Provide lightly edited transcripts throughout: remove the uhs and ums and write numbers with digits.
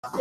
If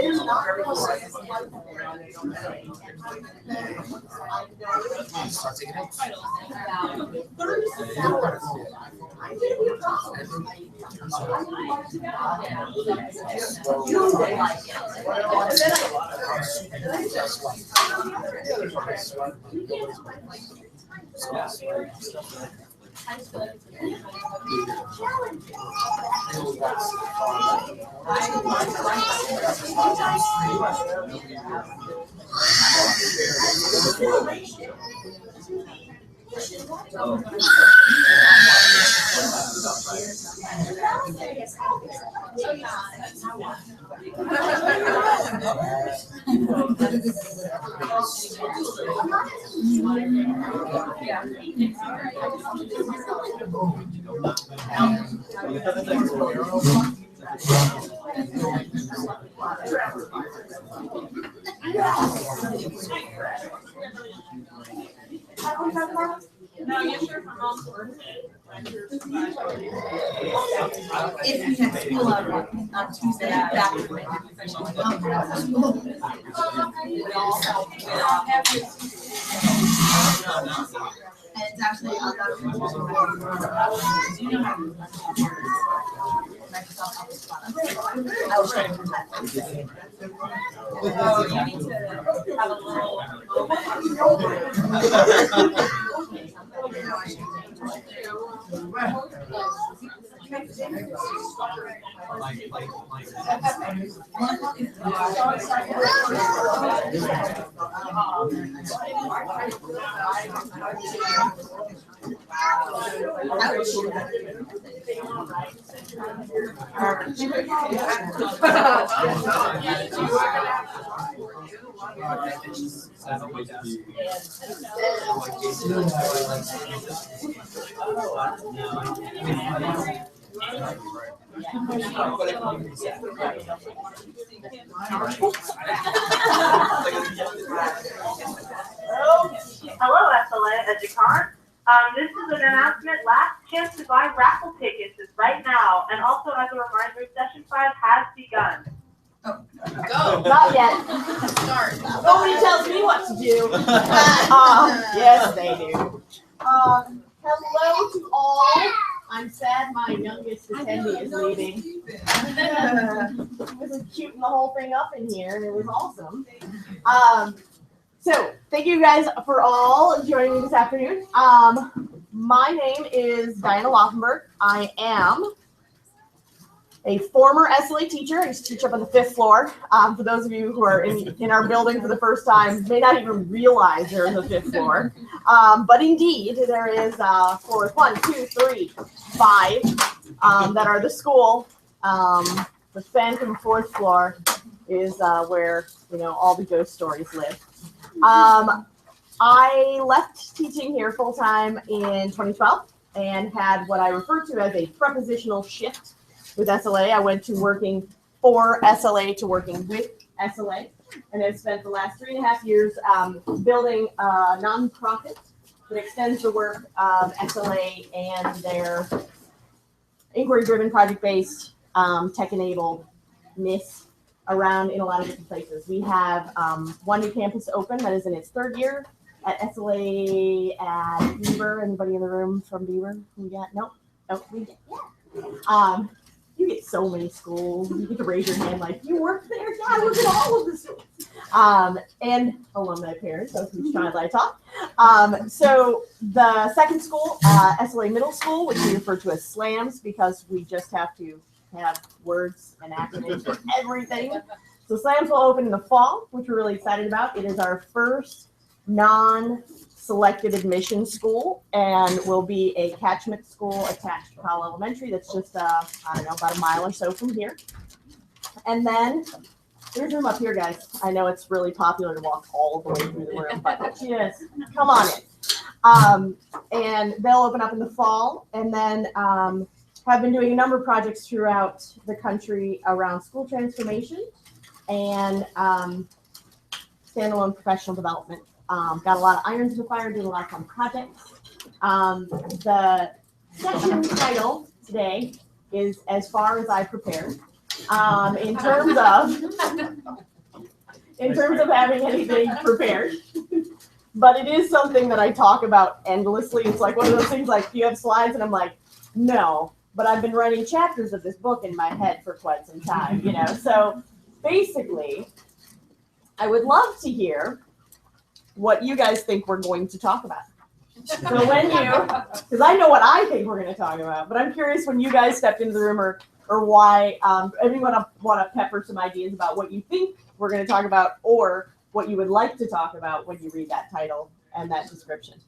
we had school on Tuesday, that would make it professional. And it's actually a lot of people who do you know how to Microsoft Office product? I was trying to do that. Oh, you need to have a little Hello, SLA Educon. This is an announcement. Last chance to buy raffle tickets is right now. And also, as a reminder, session 5 has begun. Go. Not yet. Start. Nobody tells me what to do. Yes, they do. Hello to all. I'm sad my youngest attendee is leaving. He was shooting the whole thing up in here, and it was awesome. So thank you guys for all joining me this afternoon. My name is Diana Laufenberg. I am a former SLA teacher. I used to teach up on the 5th floor. For those of you who are in our building for the first time, may not even realize there is a 5th floor. But indeed, there is floors 1, 2, 3, 5 that are the school. The phantom 4th floor is where all the ghost stories live. I left teaching here full time in 2012 and had what I refer to as a prepositional shift with SLA. I went to working for SLA to working with SLA, and I've spent the last 3.5 years building a nonprofit that extends the work of SLA and their inquiry-driven, project-based, tech-enabledness around in a lot of different places. We have one new campus open that is in its 3rd year at SLA at Beaver. Anybody in the room from Beaver? We got no, we get you get so many schools. You get to raise your hand like you work there. Yeah, I work at all of the schools. And alumni parents, that's whose child I taught. So the second school, SLA Middle School, which we refer to as SLAMs because we just have to have words and acronyms for everything. So SLAMs will open in the fall, which we're really excited about. It is our first non-selected admission school and will be a catchment school attached to Powell Elementary. That's just, about a mile or so from here. And then there's room up here, guys. I know it's really popular to walk all the way through the room, but just come on in. And they'll open up in the fall, and then have been doing a number of projects throughout the country around school transformation and standalone professional development. Got a lot of irons in the fire, doing a lot of fun projects. The session title today is As Far as I Prepared. in terms of having anything prepared. But it is something that I talk about endlessly. It's like one of those things like, do you have slides? And I'm like, no, but I've been writing chapters of this book in my head for quite some time, you know? So basically, I would love to hear what you guys think we're going to talk about. So when you, because I know what I think we're going to talk about, but I'm curious when you guys stepped into the room or why, everyone want to pepper some ideas about what you think we're going to talk about or what you would like to talk about when you read that title and that description.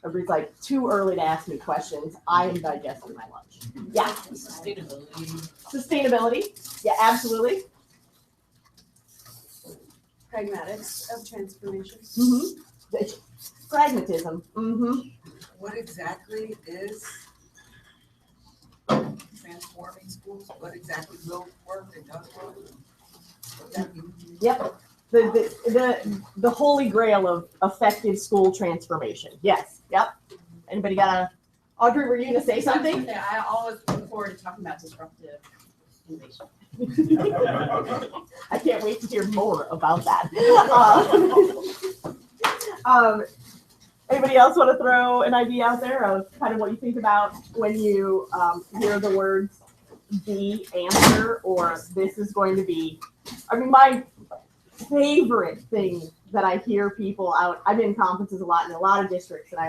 Everybody's like, too early to ask me questions. I am digesting my lunch. Yeah. Sustainability. Sustainability. Yeah, absolutely. Pragmatics of transformation. Mm-hmm. Pragmatism. Mm-hmm. What exactly is transforming schools? What exactly will work and does work? What that means? Yep. The holy grail of effective school transformation. Yes. Yep. Anybody got a? Audrey, were you going to say something? I always look forward to talking about disruptive innovation. I can't wait to hear more about that. Anybody else want to throw an idea out there of kind of what you think about when you hear the words the answer or this is going to be? I mean, my favorite thing that I hear people out, I'm in conferences a lot in a lot of districts, and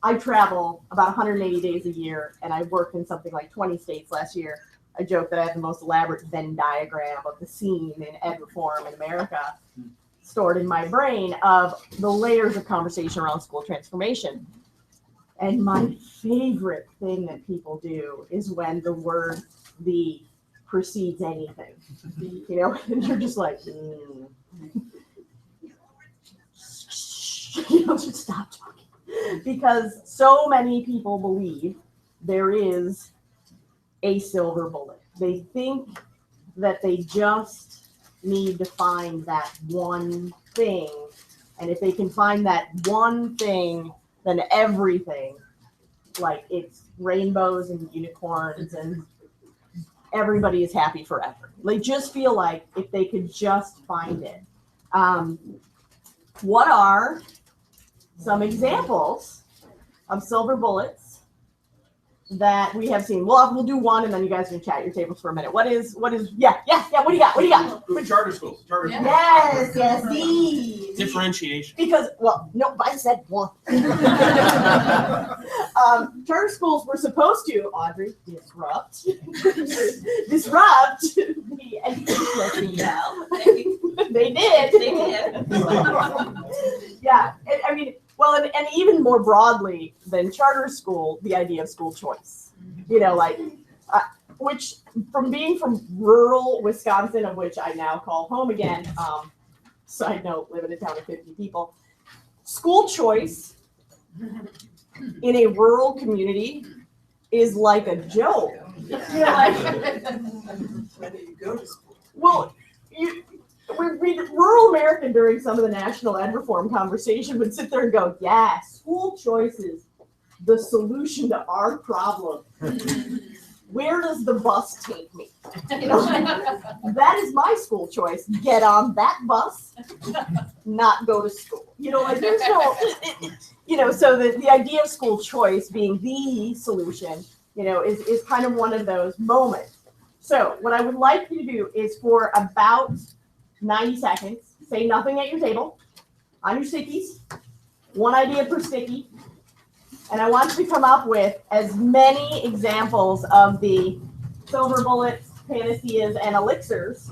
I travel about 180 days a year, and I worked in something like 20 states last year. I joke that I have the most elaborate Venn diagram of the scene in ed reform in America stored in my brain of the layers of conversation around school transformation. And my favorite thing that people do is when the word the precedes anything, you know, and you're just like, you know, just stop talking. Because so many people believe there is a silver bullet. They think that they just need to find that one thing. And if they can find that one thing, then everything, like it's rainbows and unicorns and everybody is happy forever. They just feel like if they could just find it. What are some examples of silver bullets that we have seen? We'll do one, and then you guys can chat your tables for a minute. What is? What do you got? What do you got? Charter schools. Yes, these. Differentiation. Because, well, no, I said one. Charter schools were supposed to, Audrey, disrupt the education. They did. Yeah, I mean, well, and even more broadly than charter school, the idea of school choice, you know, like, which from being from rural Wisconsin, of which I now call home again, side note, live in a town of 50 people, school choice in a rural community is like a joke. You know, like, When do you go to school? well, rural American during some of the national ed reform conversation would sit there and go, yeah, school choice is the solution to our problem. Where does the bus take me? You know, that is my school choice. Get on that bus, not go to school. You know, like there's no, you know, so the idea of school choice being the solution, you know, is kind of one of those moments. So what I would like you to do is for about 90 seconds, say nothing at your table, on your stickies, one idea per sticky, and I want you to come up with as many examples of the silver bullets, panaceas, and elixirs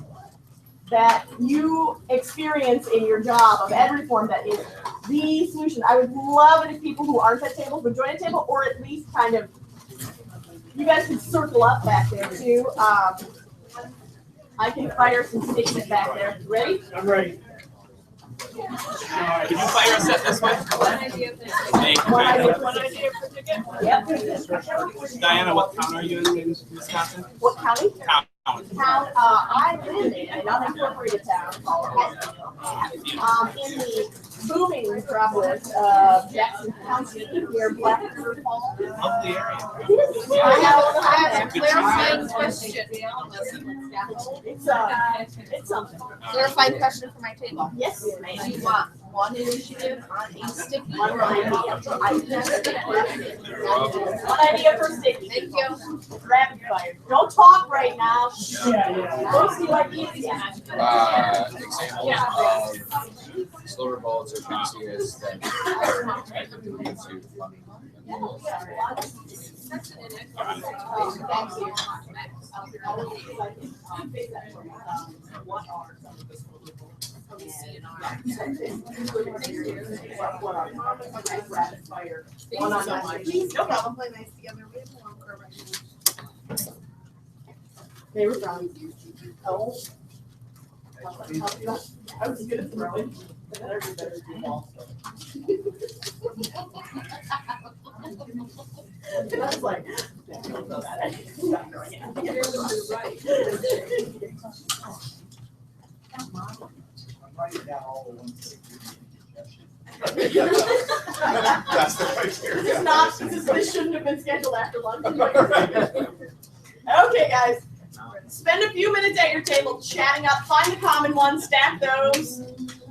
that you experience in your job of ed reform that is the solution. I would love it if people who aren't at tables would join a table, or at least kind of, you guys can circle up back there too. I can fire some stickies back there. Ready? I'm ready. Can you fire us at this one? Thank you. One idea per ticket? Yep. Diana, what town are you in Wisconsin? What county? Town. I live in an unincorporated town called Westville. In the booming metropolis of Jackson County, near Black River Falls. Lovely area. I have a clarifying question. It's something. Clarifying question for my table. Yes, Do you want one initiative on a sticky one or idea. One idea for sticky. Thank you. Rapid fire. Don't talk right now. Don't see like easy. Examples of silver bullets or Panaceas that are expected to lead to funding and goals. Rapid fire. One on one. No problem. They were wrong. Oh. I was gonna throw it. But then I better do ball. And I was like, yeah, don't throw that. I'm not throwing it. I'm writing down all the ones that you suggestions. That's the criteria. It's not, this shouldn't have been scheduled after lunch. Okay, guys. Spend a few minutes at your table chatting up, find the common ones, stack those,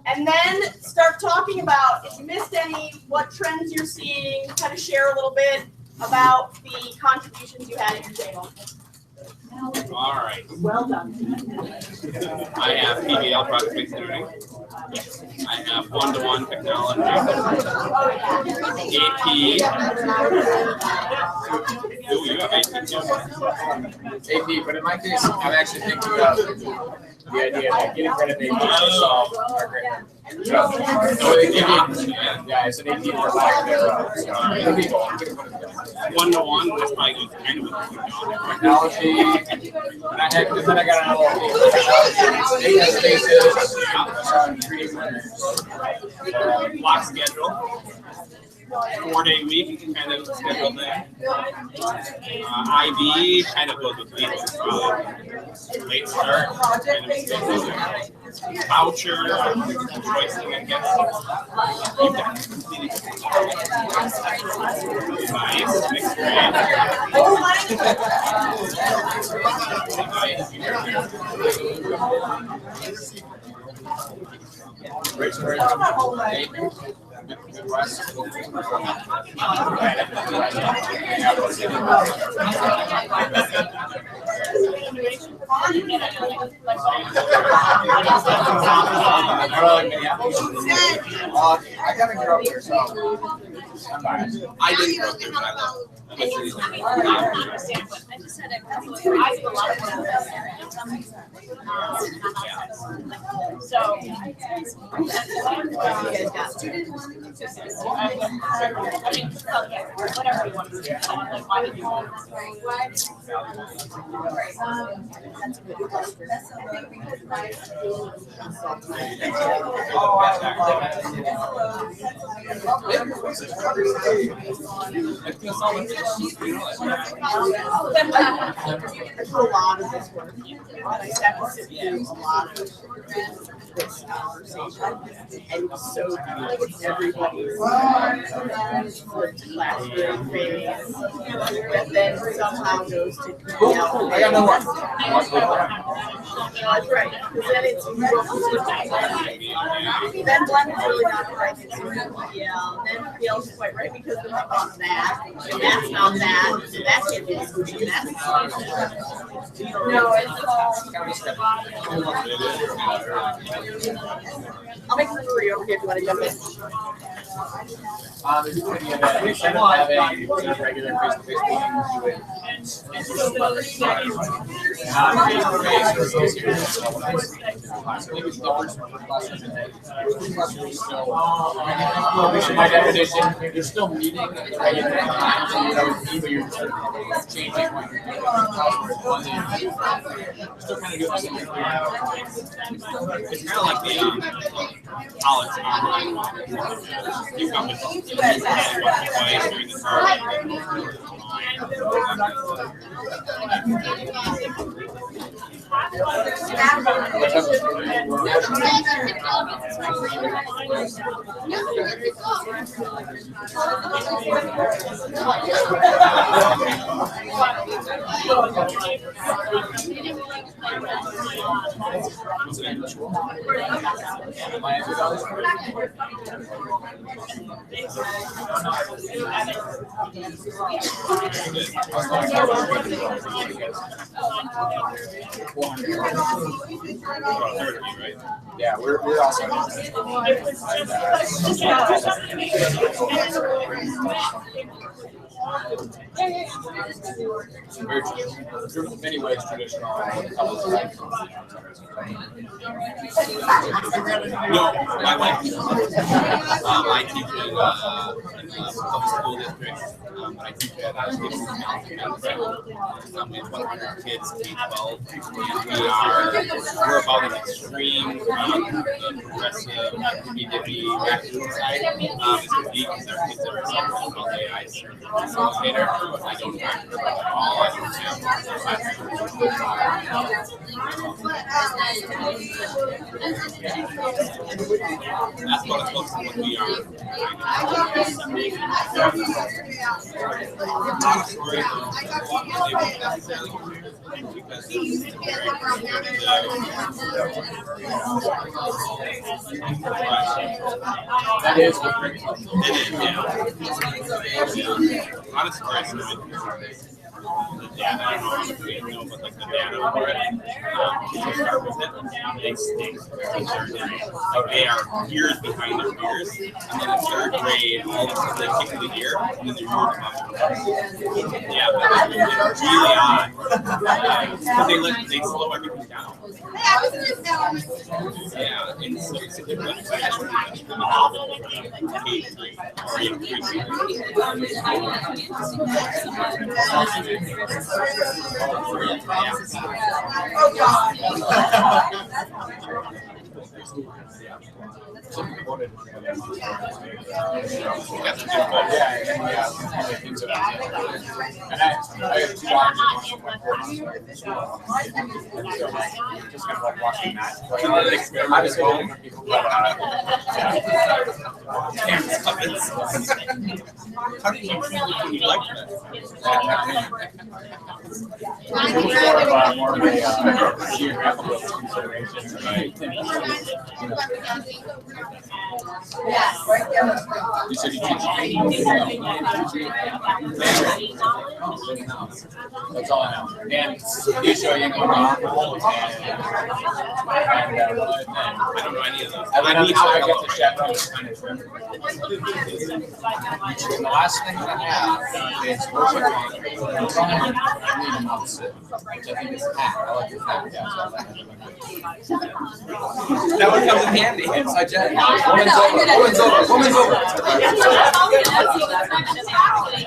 and then start talking about, if you missed any, what trends you're seeing, kind of share a little bit about the contributions you had at your table. All right. Well done. I have PBL project-based learning. I have one-to-one technology. AP. Ooh, you have AP too. AP, but in my case, I'm actually thinking about the idea that getting rid of AP to solve our grade. So they give you, yeah, it's an AP for lack thereof. So it'll be going. One-to-one, that's probably goes kind of with Technology, and then I got an data spaces, 3D printers. block schedule. 4-day week, kind of schedule there. IB kind of goes with late late start, kind of schedule there. Voucher, choicing, I guess. You've got nice, mixed Midwest. I haven't grown up here, so I'm biased. I didn't grow up there, but I love it. I do a lot of this work. I have to sit through a lot of this conversation, and so everybody's classroom phase, and then somehow goes to PBL. I got no one. That's right, because then it's then blend is really not right. It's PBL, then PBL is quite right because they're not on that, and that's not that, and that can't be excluded, and that's not that. No, it's all. I'll make it for you over here if you want to jump in. If you want to get that, instead of having regular face-to-face meetings, you would by definition, you're still meeting at regular times, so you know, but you're changing what you're doing. Still kind of doing the same thing. It's kind of like the college online. You come with during the time. Yeah, we're also. Very true. In many ways, traditional. No, my wife. I teach in a public school district. I teach at we have 100 kids, K-12, and we're about an extreme, the progressive, hippy-dippy vacuum side. It's unique because our kids are suffering all day. I serve as a facilitator, but I don't practice at all. I don't have that's what it's close to what we are. That is what honestly, yeah, I don't know, but like the data for it, people start with it, they stink. They are years behind their peers, and then in third grade, all of a sudden they kick the gear, and then they're years behind. Yeah, but it's really odd. Because they slow everything down. Yeah, and so it's a different excitement. K3 or even 3. Just kind of like watching that. I was hoping for people, but How do you like that? More of a geographical consideration, right? You said you teach that's all I know. And you show you go wrong. I don't know any of those. I need how I get the chef on this kind of trip. And the last thing that I have is worship. Which I think is hat. I like your hat. Yeah, so that one comes in handy. It's like woman's over. Woman's over. Yeah. So. Not really the time for it.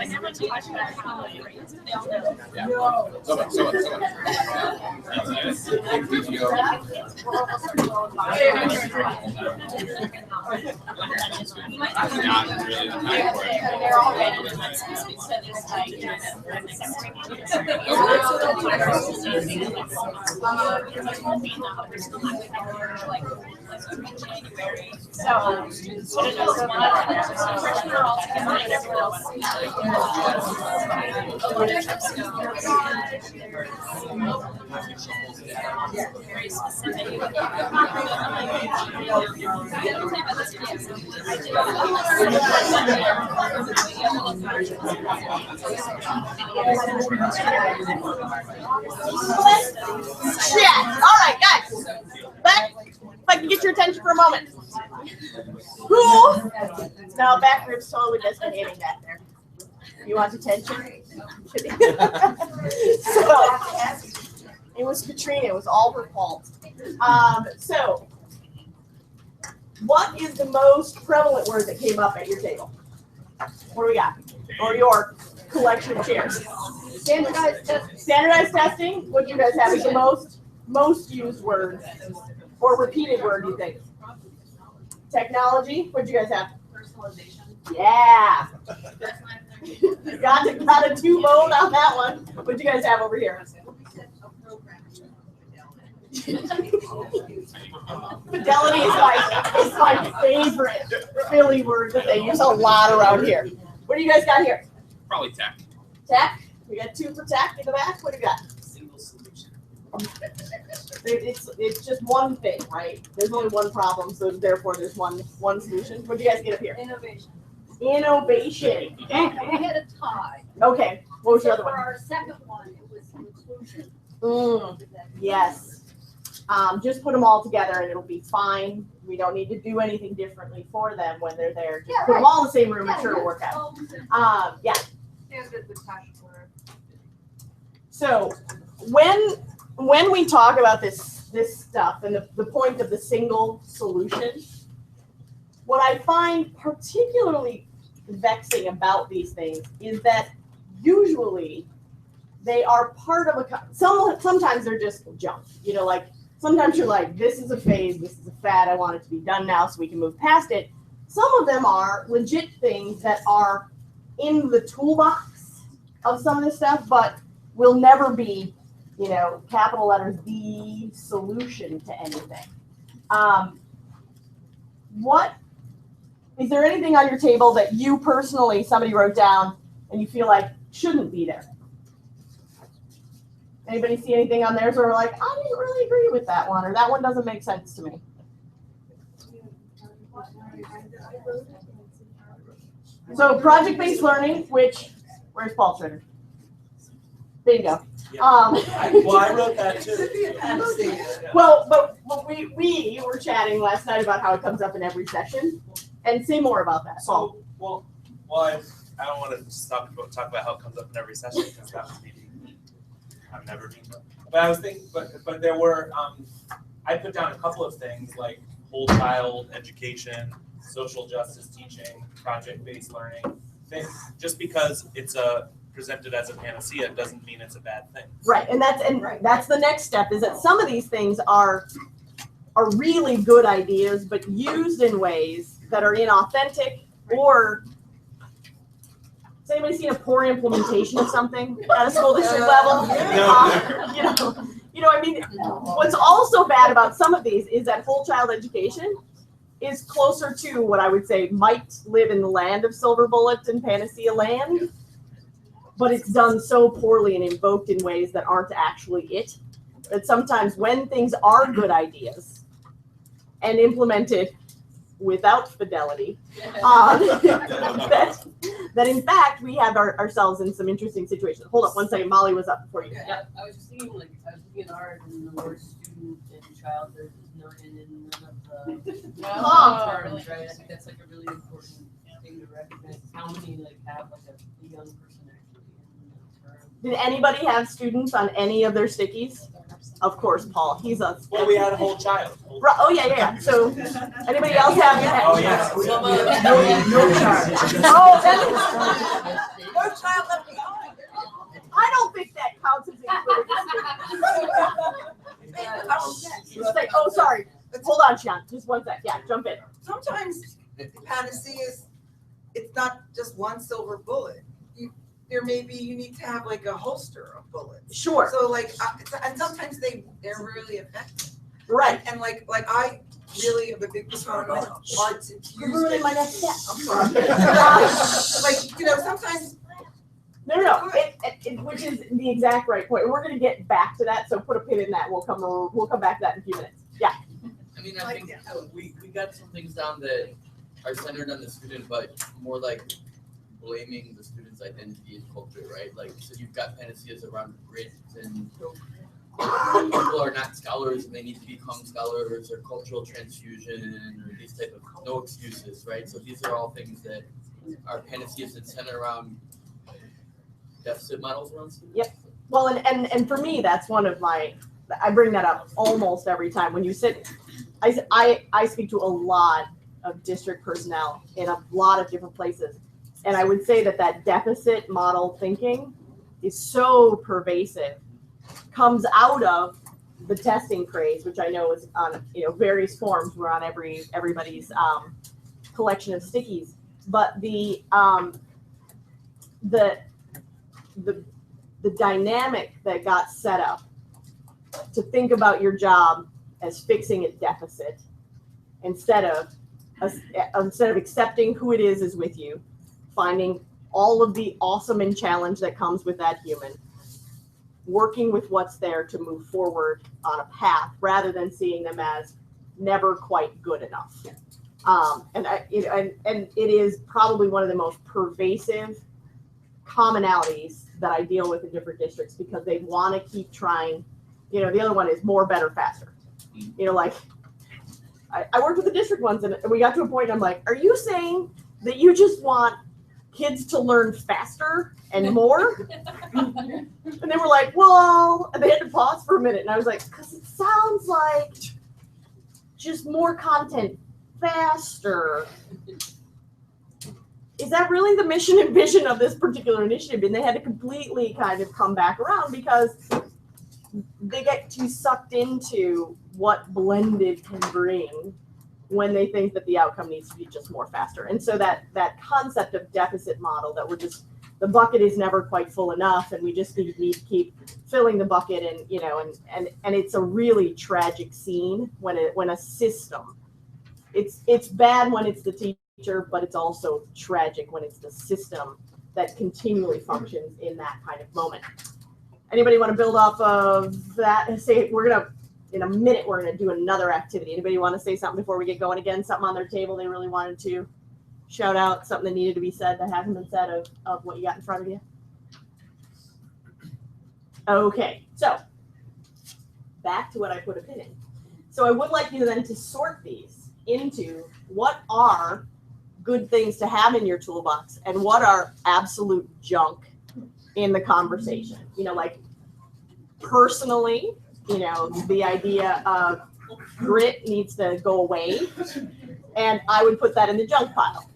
Very specific. Shit. All right, guys. Back. If I can get your attention for a moment. Who? No, back group's totally misbehaving back there. You want attention? So, it was Katrina. It was all her fault. So, what is the most prevalent word that came up at your table? What do we got? Or your collection of chairs? Standardized testing. What do you guys have as the most used word or repeated word? You think? Technology. What do you guys have? Personalization. Yeah. got a 2 vote on that one. What do you guys have over here? Fidelity is my favorite Philly word that they use a lot around here. What do you guys got here? Probably tech. Tech? We got 2 for tech in the back. What do you got? Single solution. It's just one thing, right? There's only one problem, so therefore there's one solution. What do you guys get up here? Innovation. Innovation. We had a tie. Okay. What was your other For one? our second one, it was inclusion. Yes. Just put them all together and it'll be fine. We don't need to do anything differently for them when they're there. Just put them all in the same room and sure it'll work out. Yeah. So when we talk about this stuff and the point of the single solution, what I find particularly vexing about these things is that usually they are part of sometimes they're just junk. You know, like sometimes you're like, this is a phase, this is a fad, I want it to be done now so we can move past it. Some of them are legit things that are in the toolbox of some of this stuff, but will never be, you know, capital letters, the solution to anything. Is there anything on your table that you personally, somebody wrote down and you feel like shouldn't be there? Anybody see anything on theirs where we're like, I didn't really agree with that one, or that one doesn't make sense to me? So project-based learning, where's Paul Schroeder? Bingo. I wrote that too. Well, but we were chatting last night about how it comes up in every session, and say more about that, Paul. So, I don't want to talk about how it comes up in every session because that would be I've never been. But I was thinking, but there were I put down a couple of things like whole child education, social justice teaching, project-based learning. Just because it's presented as a panacea doesn't mean it's a bad thing. Right, and that's the next step, is that some of these things are really good ideas, but used in ways that are inauthentic, or has anybody seen a poor implementation of something at a school district level? I mean, what's also bad about some of these is that whole child education is closer to what I would say might live in the land of silver bullet and panacea land, but it's done so poorly and invoked in ways that aren't actually it, that sometimes when things are good ideas and implemented without fidelity, that in fact we have ourselves in some interesting situations. Hold up one second, Molly was up before you. Yeah, I was just thinking art and the word student and child, there's none of the terms, right? I think that's like a really important thing to recognize. How many have a young person actually in the term? Did anybody have students on any of their stickies? Of course, Paul. He's a. Well, we had a whole child. Oh yeah. So, anybody else have? Oh yeah. No child. Oh, that is. No child left behind. I don't think that counts as included. Oh, sorry. Hold on, Sean. Just one sec. Yeah, jump in. Sometimes panaceas, it's not just one silver bullet. You need to have like a holster of bullets. Sure. So and sometimes they're really effective. Right. And like I really am a big proponent of arts infused. You're ruining my next step. I'm sorry. Sometimes. No. It, which is the exact right point. We're going to get back to that, so put a pin in that. We'll come back to that in a few minutes. Yeah. I mean, I think we got some things down that are centered on the student, but more like blaming the student's identity and culture, right? Like, so you've got panaceas around grit and people are not scholars and they need to become scholars, or cultural transfusion, or these type of no excuses, right? So these are all things that are panaceas that center around deficit models around students. Yep. Well, and for me, that's one of I bring that up almost every time when you sit. I speak to a lot of district personnel in a lot of different places. And I would say that deficit model thinking is so pervasive, comes out of the testing craze, which I know is on various forms. We're on everybody's collection of stickies, but the dynamic that got set up to think about your job as fixing a deficit instead of accepting who it is with you, finding all of the awesome and challenge that comes with that human, working with what's there to move forward on a path rather than seeing them as never quite good enough. And it is probably one of the most pervasive commonalities that I deal with in different districts because they want to keep trying. The other one is more, better, faster. Like I worked with the district ones and we got to a point and I'm like, are you saying that you just want kids to learn faster and more? And they were like, well, and they had to pause for a minute. And I was like, because it sounds like just more content faster. Is that really the mission and vision of this particular initiative? And they had to completely kind of come back around because they get too sucked into what blended can bring when they think that the outcome needs to be just more faster. And so that concept of deficit model that we're just, the bucket is never quite full enough and we just need to keep filling the bucket and it's a really tragic scene when a system, it's bad when it's the teacher, but it's also tragic when it's the system that continually functions in that kind of moment. Anybody want to build off of that? Say in a minute, we're going to do another activity. Anybody want to say something before we get going again? Something on their table they really wanted to shout out, something that needed to be said that hasn't been said of what you got in front of you? Okay, so back to what I put a pin in. So I would like you then to sort these into what are good things to have in your toolbox and what are absolute junk in the conversation. Like personally, the idea of grit needs to go away, and I would put that in the junk pile.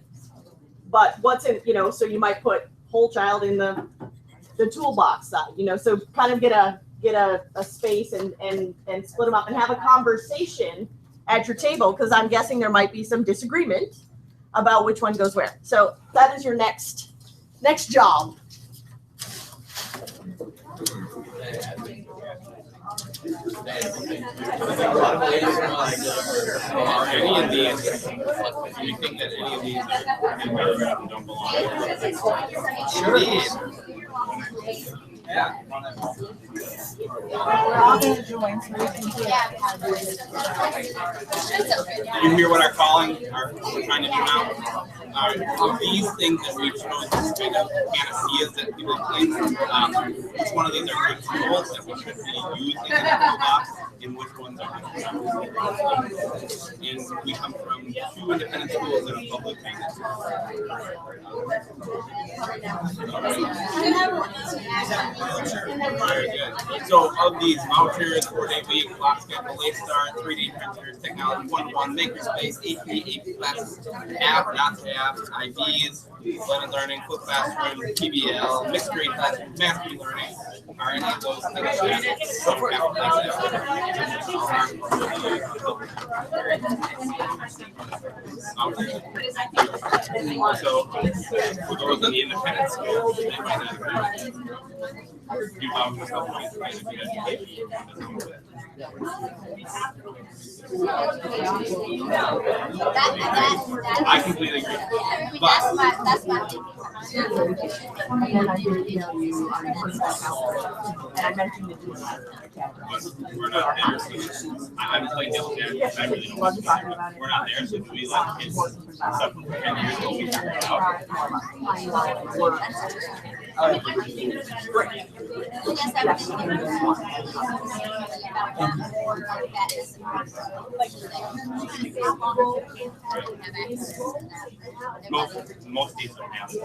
But what's in, so you might put whole child in the toolbox side, so kind of get a space and split them up and have a conversation at your table, because I'm guessing there might be some disagreement about which one goes where. So that is your next job. Are any of these, do you think that any of these don't belong? Yeah. We're all going to join so we can You hear what our calling are trying to do now? These things that we've chosen, this kind of panaceas that people think, each one of these are good tools that we should be using in the toolbox, and which ones are not. And we come from 2 independent schools and a public Very good. So of these vouchers, 4-day week, block schedule, late start, 3D printers, technology, 1-to-1, makerspace, AP classes, have or not to have, IDs, blended learning, flip classroom, PBL, mixed grade classroom, mastery learning, are any of those things So for those in the independent schools, they might not agree. You vouchers help I completely agree. That's my And then I did email you on and I mentioned it to you. We're not there. I'm playing devil's advocate. I really don't want to talk about it. We're not there, so do we let kids stuff from 10 years ago we figure it out? Most of these don't have it.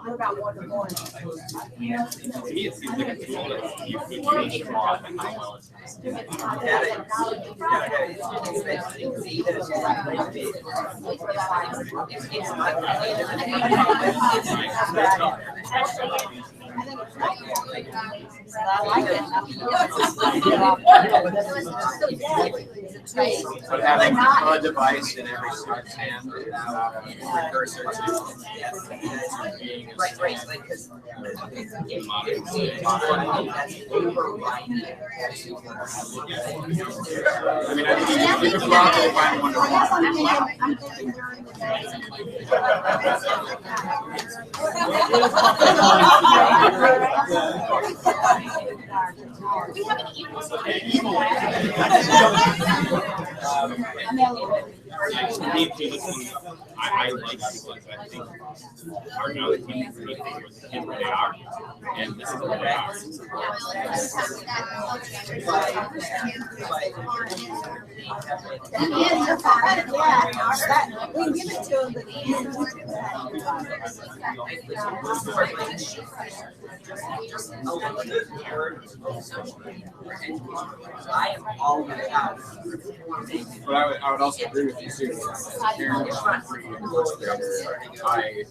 What about one-to-one? To me, it seems like a tool that you could use more often. But having a device in every student's hand without a precursor to being a I mean, I think you could probably find one to I like people. I think our knowledge team is really thinking with the kids where they are, and this is where they are. But I would also agree with you too. As a parent of a free and first grader, I am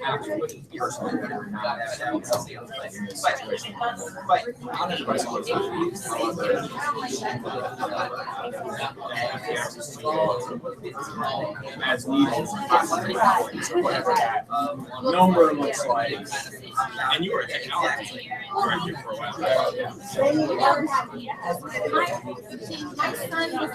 happy personally that we're not in this situation. Device all the time. However, as needed, whatever that number looks like. And you were a technology director for a while. Yeah. My son was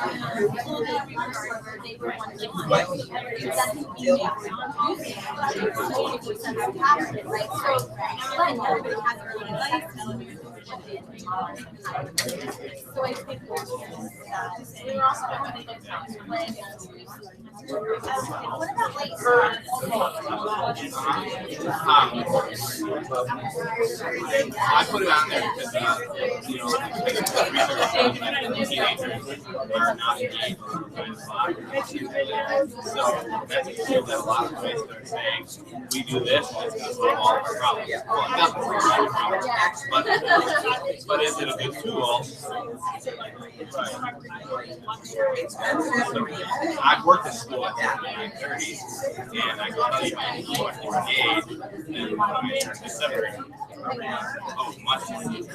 I put it on there because teenagers are not engaged in so that's a tool that a lot of places are saying we do this and it's going to solve all of our problems. Well, not all of our problems, but is it a good tool? I've worked in school in my 30s, and I can tell you I'm much more engaged than when I separate. Oh, much more engaged.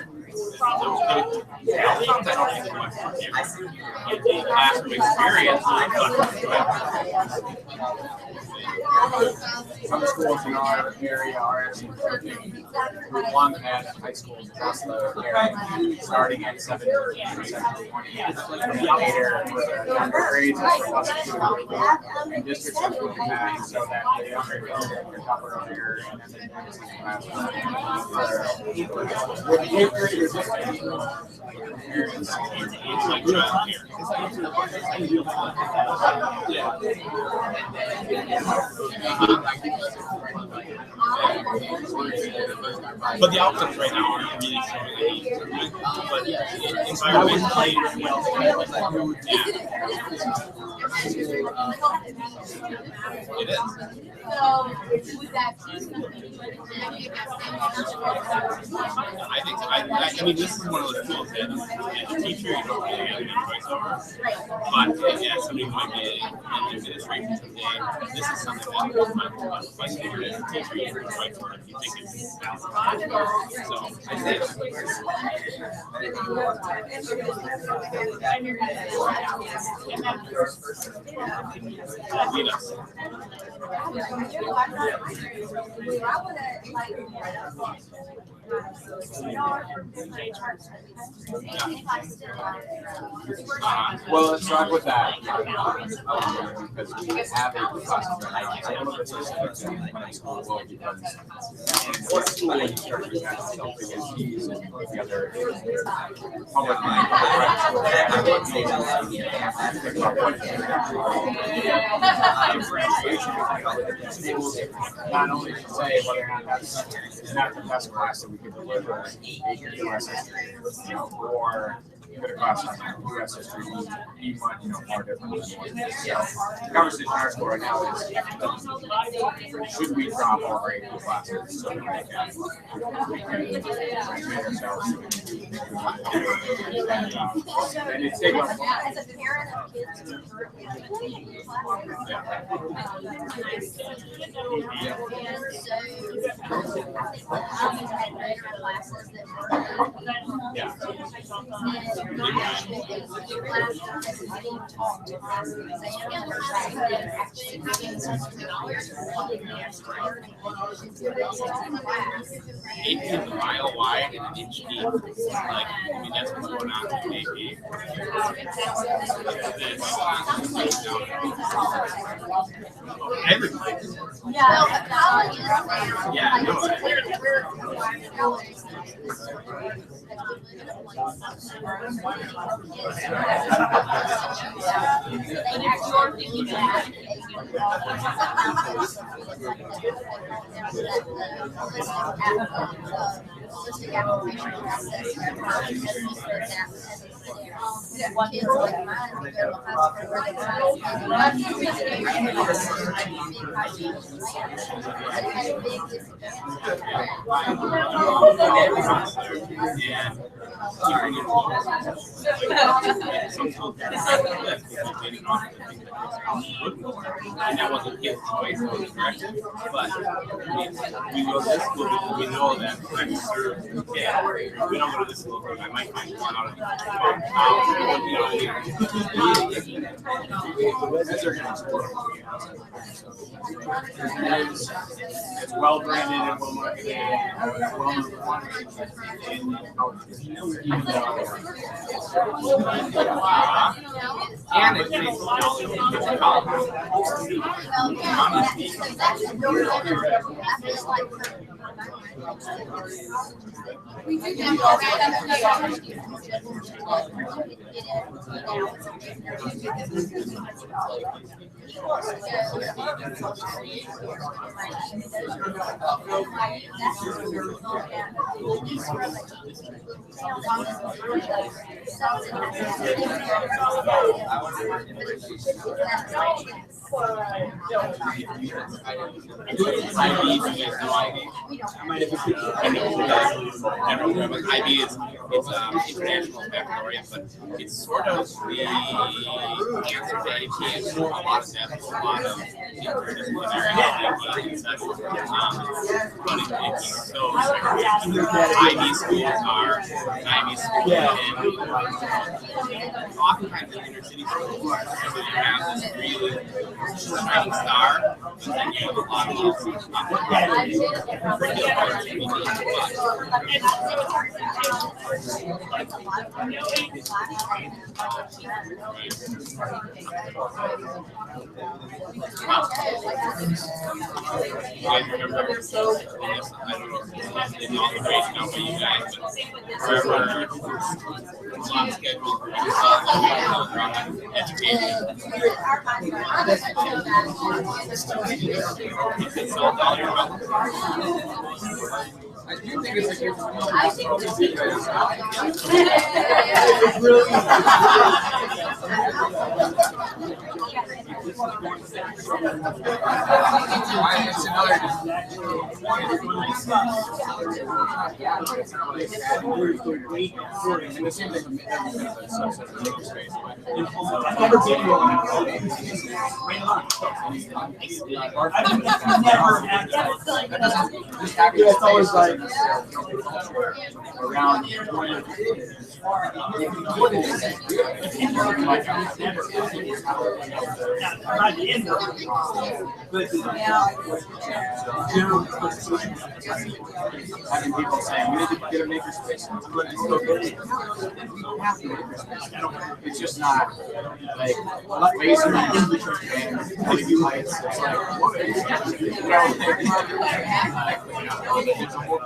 Sometimes I don't think it's much more engaged. The classroom experience is Some schools in our area are actually working with one at high schools across the area, starting at 7:30 or 7:20. Later, younger grades are plus 2, and districts are moving back so that the younger kids can recover earlier, and then the next class. With the 8th graders, but the outcomes right now aren't really showing any improvement. But environmentally, it is. I think I mean, this is one of those tools that as a teacher you don't really have any choice over. But as somebody who might be in administration someday, this is something that you might as a teacher you can fight for if you think it's valid. So I think lead us. well, let's start with that. Because we have a class right now. It's a little bit social when it's school well because what school instructors have self-agencies and the other public not only to say whether or not that's not the best class that we could deliver AP or or could have cost U.S. history be much, more different than what it is. So the conversation in our school right now is, should we drop all our AP classes so that we can train ourselves? And it's taken As a parent of kids who are AP is a mile wide and an inch deep. Like, that's what's going on with AP. Everybody. Yeah, no. And that wasn't his choice, it was directive. But we go to this school because we know that I'm served. Yeah, we don't go to this school because I might find one out of the it's well branded and well marketed and well and it's we do IB is international baccalaureate, but it's sort of the answer to AP and a lot of depth, a lot of interdisciplinary and such. But it's so IB schools are IB schools, and oftentimes in inner city schools, you have this really shining star, and then you have a lot of I don't know if it's in all the grades now by you guys, but forever slot schedule education. It's all down your mouth. I do think it's a good one. I think it's It's always like around having people saying we need to get a makerspace. It's just not like basement and LED lights. It's like it's a whole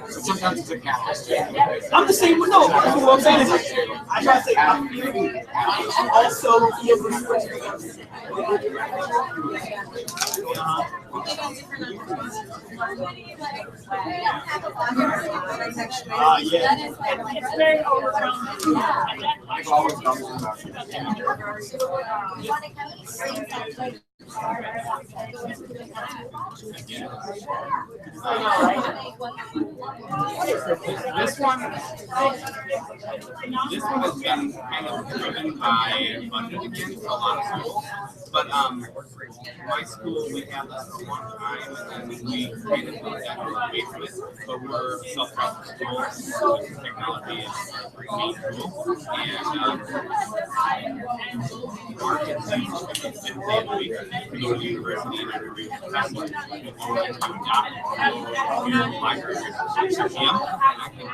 sometimes it's a catalyst. I'm the same with no. What I'm saying is, I try to say I'm also feel It's very overwhelming. I've always done that. This one has been kind of driven by budget against a lot of schools. But my school, we had this for a long time, and then we kind of moved that away from it. But we're self-taught school, so technology is our main tool. And our kids use it 5 days a week to go to university and every professor. We go into a document, library, museum, and I can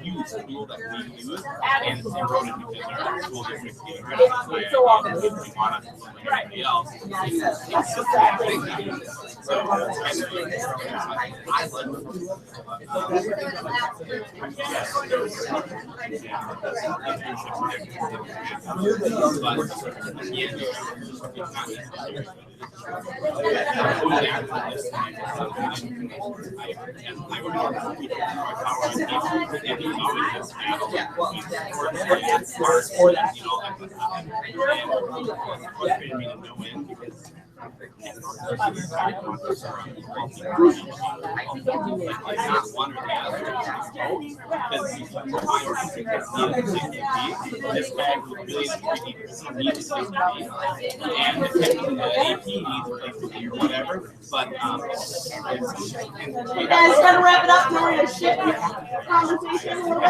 use the tool that we use, and it's eroded because our school district is getting rid of it. It's so often. We want to like everybody else. That's exactly. So I this bag really needs to and AP needs or whatever, but You guys gotta wrap it up. We're gonna shift the conversation a little bit.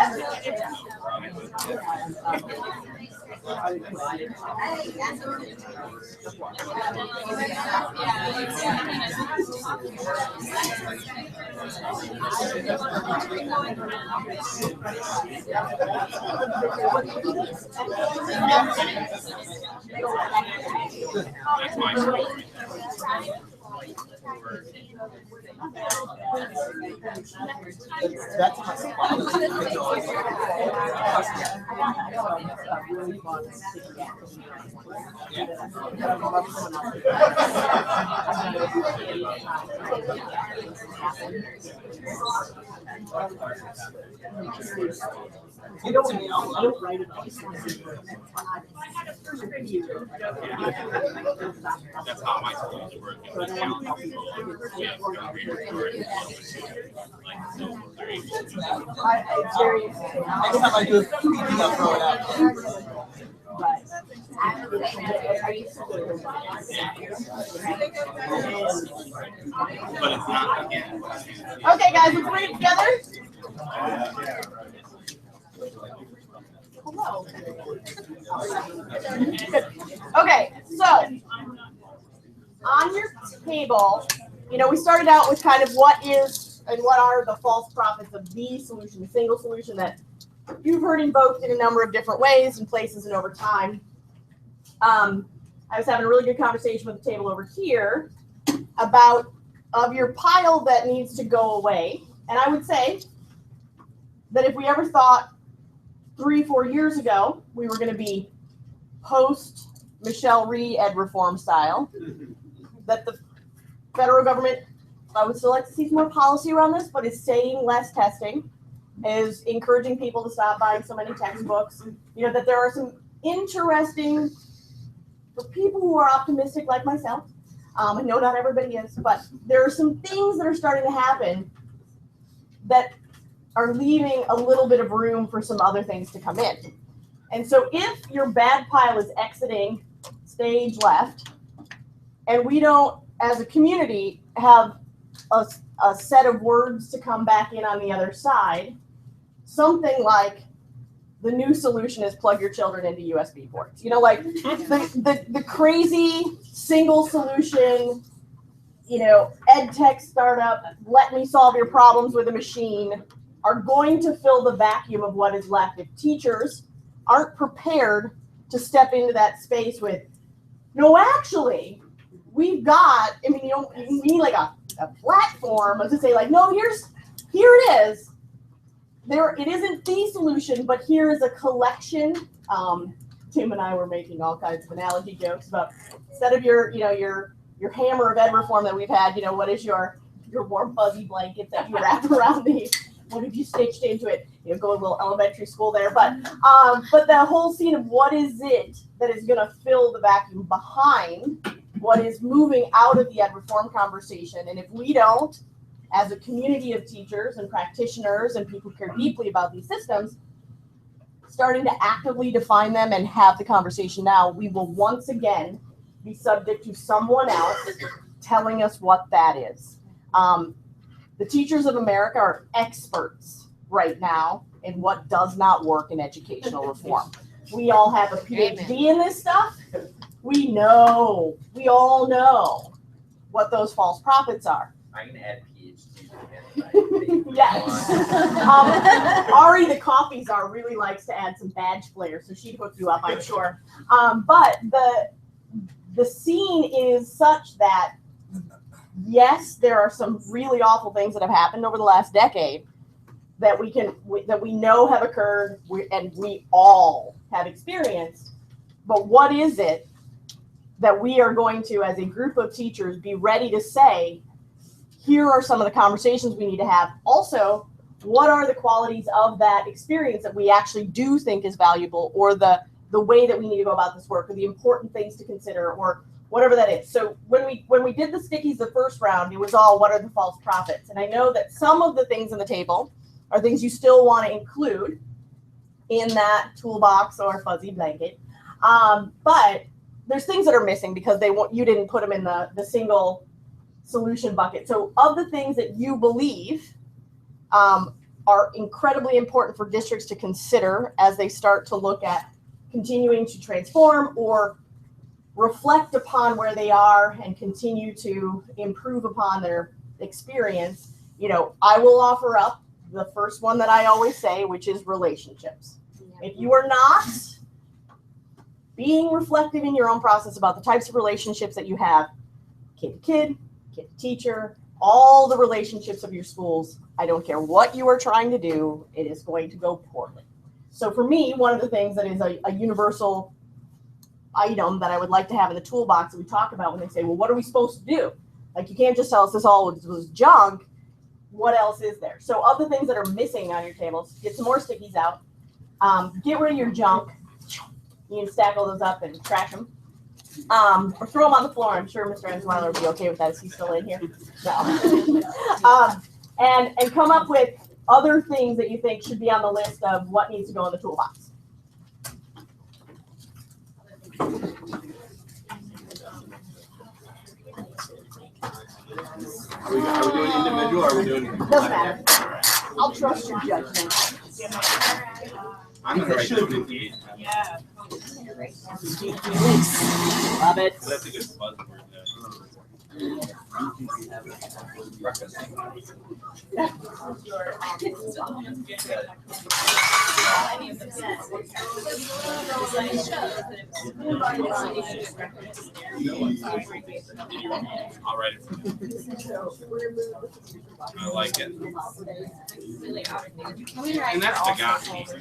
that's my story. That's my You know, I don't write about it. That's how my schools work. Next time I do a PD, I'll throw it out. But it's not again. Okay, guys, let's read it together. Hello. Okay, so on your table, you know, we started out with kind of what is and what are the false prophets of the solution, the single solution that you've heard invoked in a number of different ways and places and over time. I was having a really good conversation with the table over here about of your pile that needs to go away. And I would say that if we ever thought 3-4 years ago we were going to be post Michelle Rhee ed reform style, that the federal government, I would still like to see some more policy around this, but is saying less testing, is encouraging people to stop buying so many textbooks. You know, that there are some interesting, for people who are optimistic like myself, I know not everybody is, but there are some things that are starting to happen that are leaving a little bit of room for some other things to come in. And so if your bad pile is exiting stage left, and we don't, as a community, have a set of words to come back in on the other side, something like the new solution is plug your children into USB ports. You know, like the crazy single solution, you know, ed tech startup, let me solve your problems with a machine, are going to fill the vacuum of what is left if teachers aren't prepared to step into that space with, no, actually, we've got, I mean, you need like a platform to say like, no, here it is. It isn't the solution, but here is a collection. Tim and I were making all kinds of analogy jokes about instead of your your hammer of ed reform that we've had, what is your warm fuzzy blanket that you wrap around what have you stitched into it? Go a little elementary school there, but the whole scene of what is it that is going to fill the vacuum behind what is moving out of the ed reform conversation. And if we don't, as a community of teachers and practitioners and people who care deeply about these systems, starting to actively define them and have the conversation now, we will once again be subject to someone else telling us what that is. The teachers of America are experts right now in what does not work in educational reform. We all have a PhD in this stuff. We all know what those false prophets are. I can add PhD. Yes. Ari, the coffee czar, really likes to add some badge flair, so she'd hook you up, I'm sure. But the scene is such that, yes, there are some really awful things that have happened over the last decade that we know have occurred and we all have experienced. But what is it that we are going to, as a group of teachers, be ready to say, here are some of the conversations we need to have. Also, what are the qualities of that experience that we actually do think is valuable, or the way that we need to go about this work, or the important things to consider, or whatever that is. So when we did the stickies the first round, it was all what are the false prophets. And I know that some of the things on the table are things you still want to include in that toolbox or fuzzy blanket. But there's things that are missing because you didn't put them in the single solution bucket. So of the things that you believe are incredibly important for districts to consider as they start to look at continuing to transform or reflect upon where they are and continue to improve upon their experience, I will offer up the first one that I always say, which is relationships. If you are not being reflective in your own process about the types of relationships that you have, kid to kid to teacher, all the relationships of your schools, I don't care what you are trying to do, it is going to go poorly. So for me, one of the things that is a universal item that I would like to have in the toolbox that we talk about when they say, well, what are we supposed to do? Like, you can't just tell us this all was junk. What else is there? So of the things that are missing on your tables, get some more stickies out. Get rid of your junk. You can stack all those up and trash them. Or throw them on the floor. I'm sure Mr. Ensweiler would be okay with that. Is he still in here? No. And come up with other things that you think should be on the list of what needs to go in the toolbox. Are we doing individual or are we doing Doesn't matter. I'll trust your judgment. I'm gonna write down engage. Yeah. Love it. That's a good buzzword there. I'll write it for you. I like it. And that's the God piece.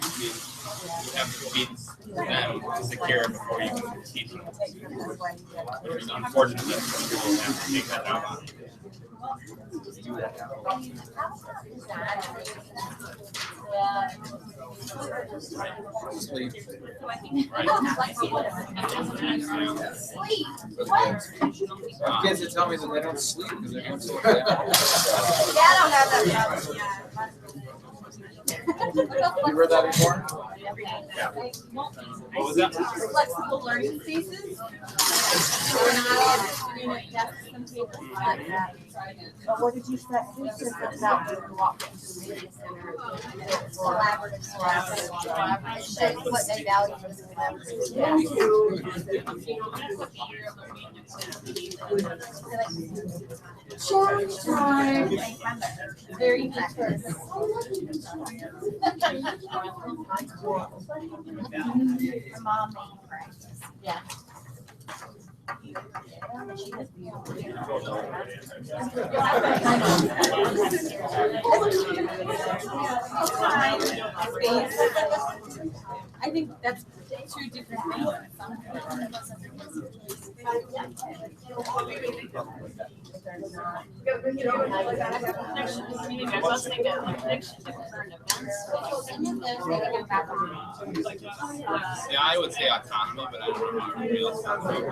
You have to feed them secure before you can teach them. Which is unfortunate that people have to take that out on you. Sleep. Kids that tell me that they don't sleep because they don't sleep. Yeah, I don't have that problem. You heard that before? Yeah. What was that? Flexible learning spaces. We're not doing desks and tables like that. But what did you say? Who said that about the walk-in media center? Collaborative. What they value is Charge time. very effective. Mom made practice. Yeah. I think that's two different things. Yeah, I would say autonomy, but I don't know how real autonomy.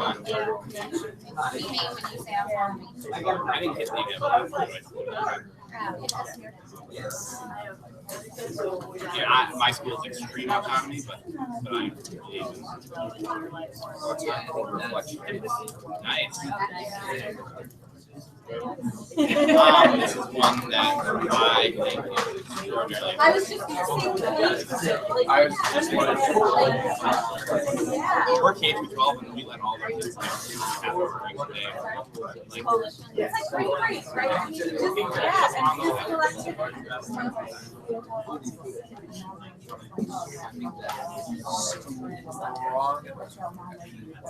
I think kids need to have a choice. Yeah, my school is extreme autonomy, but I nice. This is one that I think is extraordinarily. I was just gonna say, I was just we're K through 12, and we let all our kids have a break today. it's like spring break, right? I mean, just, yeah, and physical activity.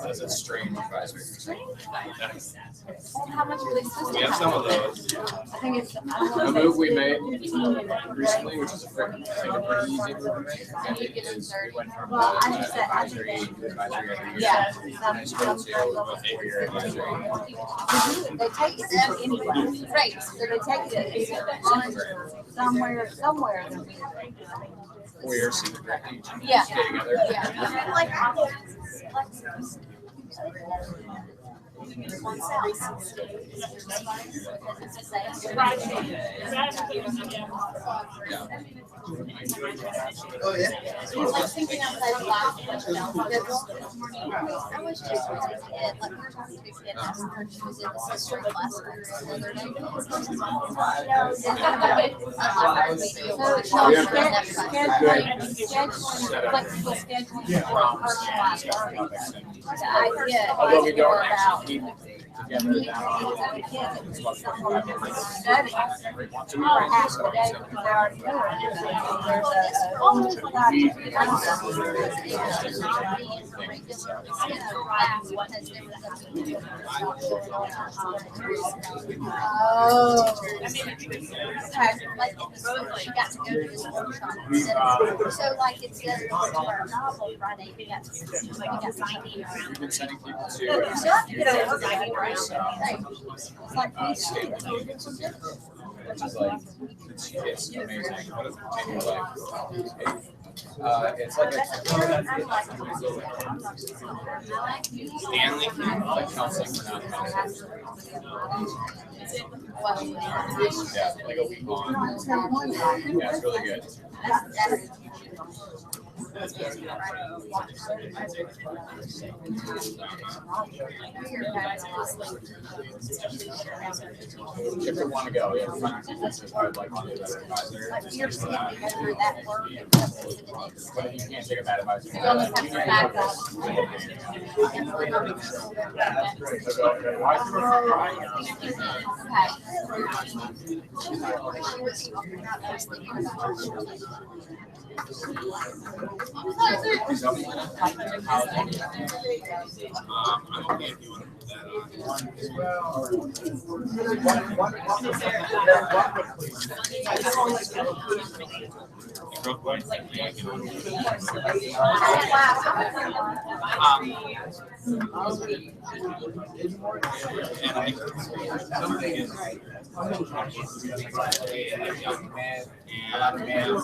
That's a strange advisory. How much are they supposed to We have some of those. I think it's. The move we made recently, which is a pretty easy move to make, is we went from advisory every year to high school to a 4-year advisory. They take it anyway, right, so they take it somewhere. 4 years, secret grade, Yeah. stay together. Yeah. Like, Oh, yeah. he's like thinking outside the box. I was just like a kid, like we were talking to a kid last night, she was in the sister class the other day. Flexible scheduling. Although we don't actually keep together that She got to go to this workshop. So like it's the novel Friday, we got signing. we've been sending people to So I think it's signing, right? It's like we should. which is like it's amazing. What a continual life. It's like Stanley. like counseling for non-counselors. Yeah, like a week long. Yeah, it's really good. If you want to go, yeah, I'd like to be a better advisor. But if you can't take a bad advisor, You almost have to back up. I'm okay if you want to put that on. Real quick. And I think something is a young man and and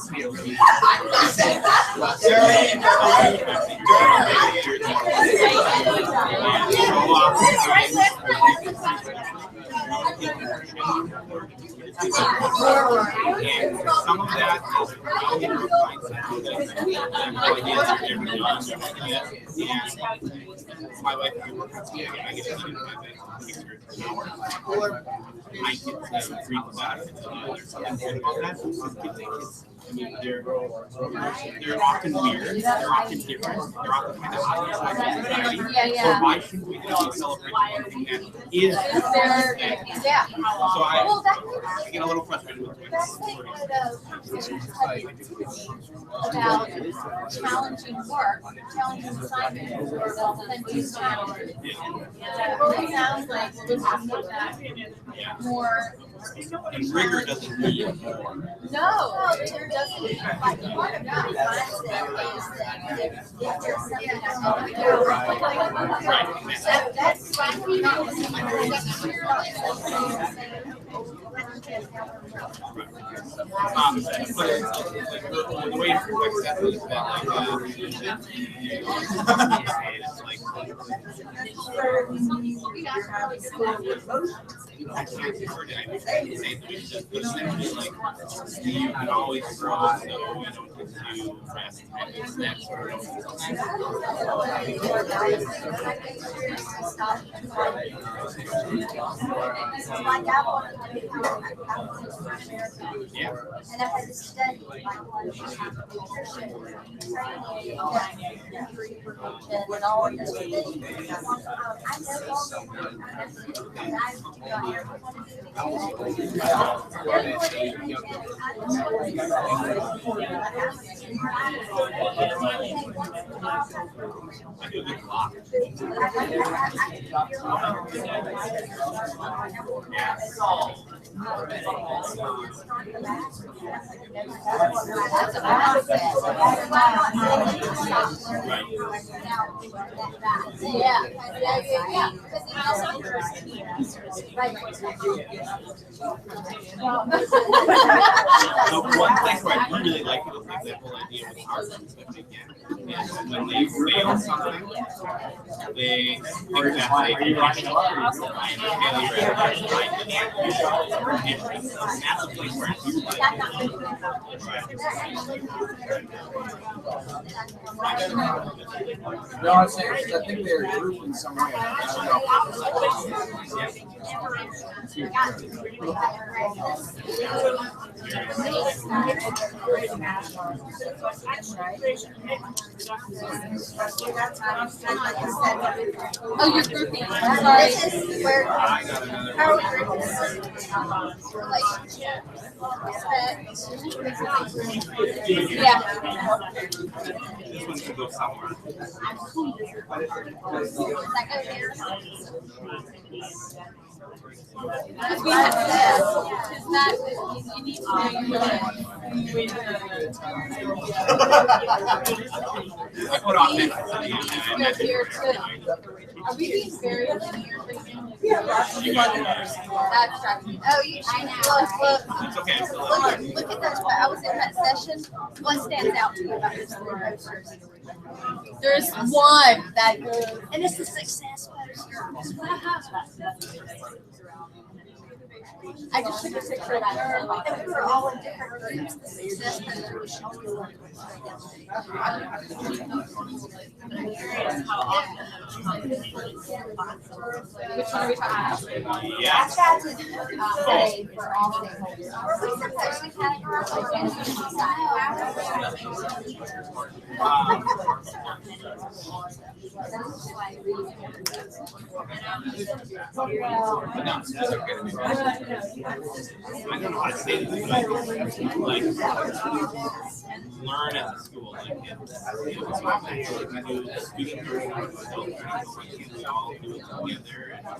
some of that is my wife, I get to see my kids have free classes. I mean, they're often weird, they're often different, they're often kind of outside of society. So why shouldn't we celebrate something that is different? Yeah. So I get a little frustrated with About challenging work, challenging assignments, or self-induced challenges. It sounds like this is more. And rigor doesn't mean more. No, it doesn't. Like part of my mindset is that if there's something that's going to go, so that's But it's like the way it reflects that is that I can't afford it. I say but essentially like you can always grow, so you don't get too fast. That sort of yeah. And I had to study like nutrition, and all of those things. I know all I do a good block. Yeah. So one place where I really like it is like that whole idea with outcomes that they get. And when they fail something, they think that they can that's a place where I do like No, I'm saying, I think they're grouped in some way. I don't know. oh, you're grouping. Sorry. This is where how are we grouping? Relationship, respect. Yeah. this one should go somewhere. Does that go here? Because we have this. Is that you need to know I put on this. go here too. Are we being very linear? Abstract. Oh, you look. It's okay. Look at those. I was in that session. What stands out to you about those three posters? There's one that goes, and it's the success poster. I just took a picture of that. And we were all in different groups. The success poster was showing. Which one are we talking about? Yeah. That's for all stakeholders. Are we supposed to categorize I don't know how to say this, but like learn at the school, like it's student learning, we all do it together, and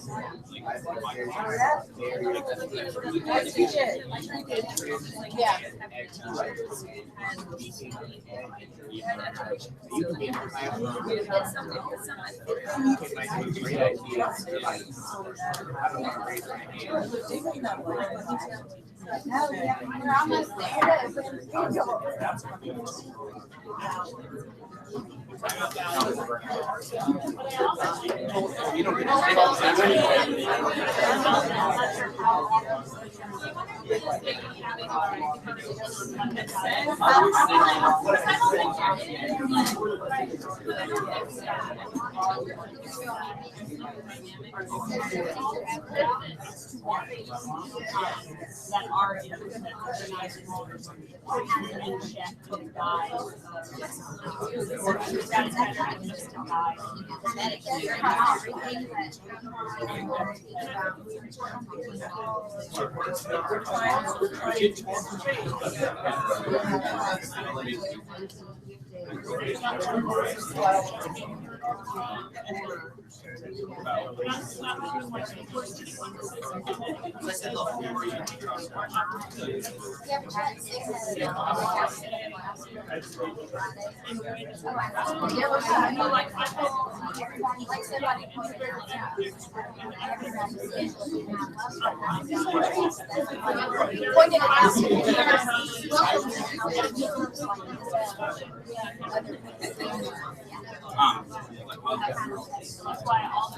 Yeah. you can be in the classroom. Great ideas. We're almost there. That are organized models and check book guides.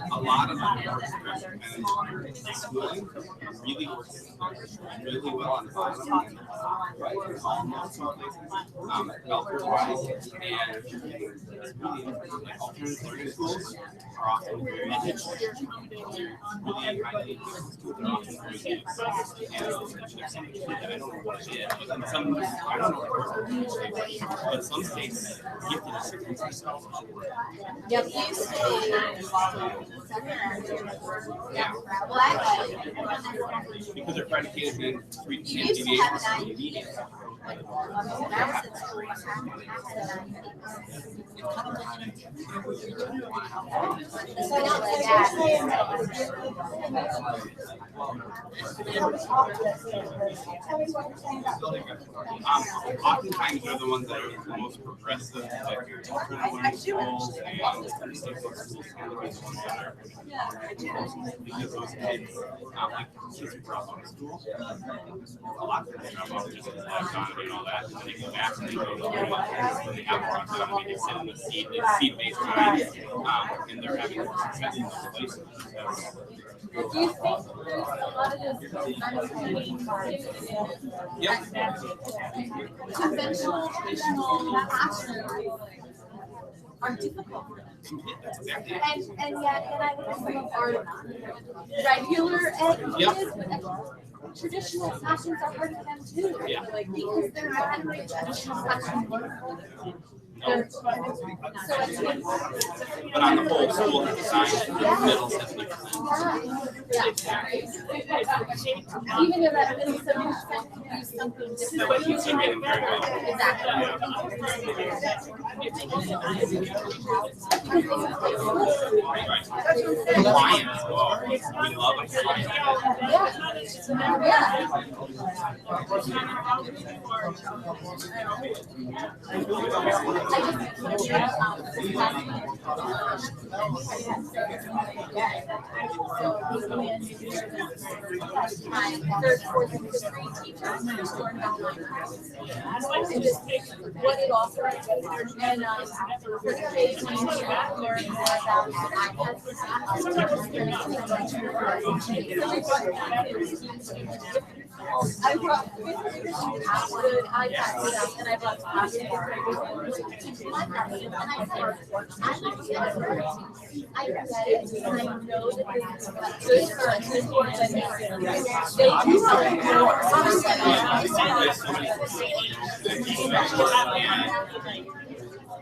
A lot of schooling really works really well on the bottom and almost all places. Health-wise and like alternative learning schools are often very really highly schools are often very good. And there's some that I don't know what it is, but in some I don't know but some states gifted a certain percent. Yep, it used to Yeah. Because they're predicated being 3 You used to have an deviations. When I was in school, I oftentimes they're the ones that are the most progressive, like your alternative schools and state schools tend to be the ones that are because those kids, like kids who drop out of school, a lot of them drop out just because of the economy and all that, and then they go back and they go to when they have more autonomy, they sit in the seed-based time, and they're having more success in those places. do you think a lot of this Yep. conventional, traditional classrooms are difficult? That's exactly it. And yet, and I look at some of our regular ed kids, traditional classrooms are hard for them too. Yeah. Like, because they're not in a traditional classroom. But on the whole, school is designed for middle 70%. Even if that middle 70% can do something different. They're getting very well. Compliance. We love it. My third, fourth, and fifth grade teachers learned about my and just what it offers. And for the kids, we learn more about iPads. I brought good iPads and I brought I get it, and I know that this is good for us, good for them. They do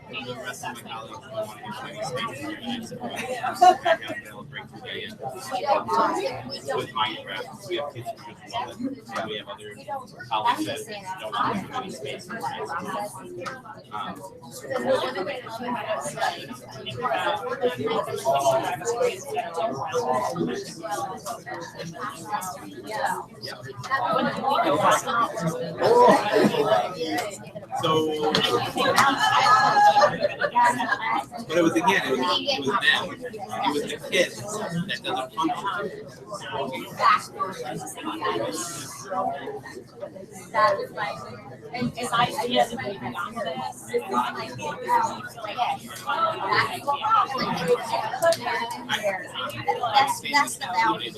The rest of my colleagues don't want to get any space here, and it's a breakthrough day with Minecraft. We have kids who just love it, and we have other colleagues that don't want to get any space. So, but it was again, it was them. It was the kids that doesn't function. That was like, and I yes, my that's the value.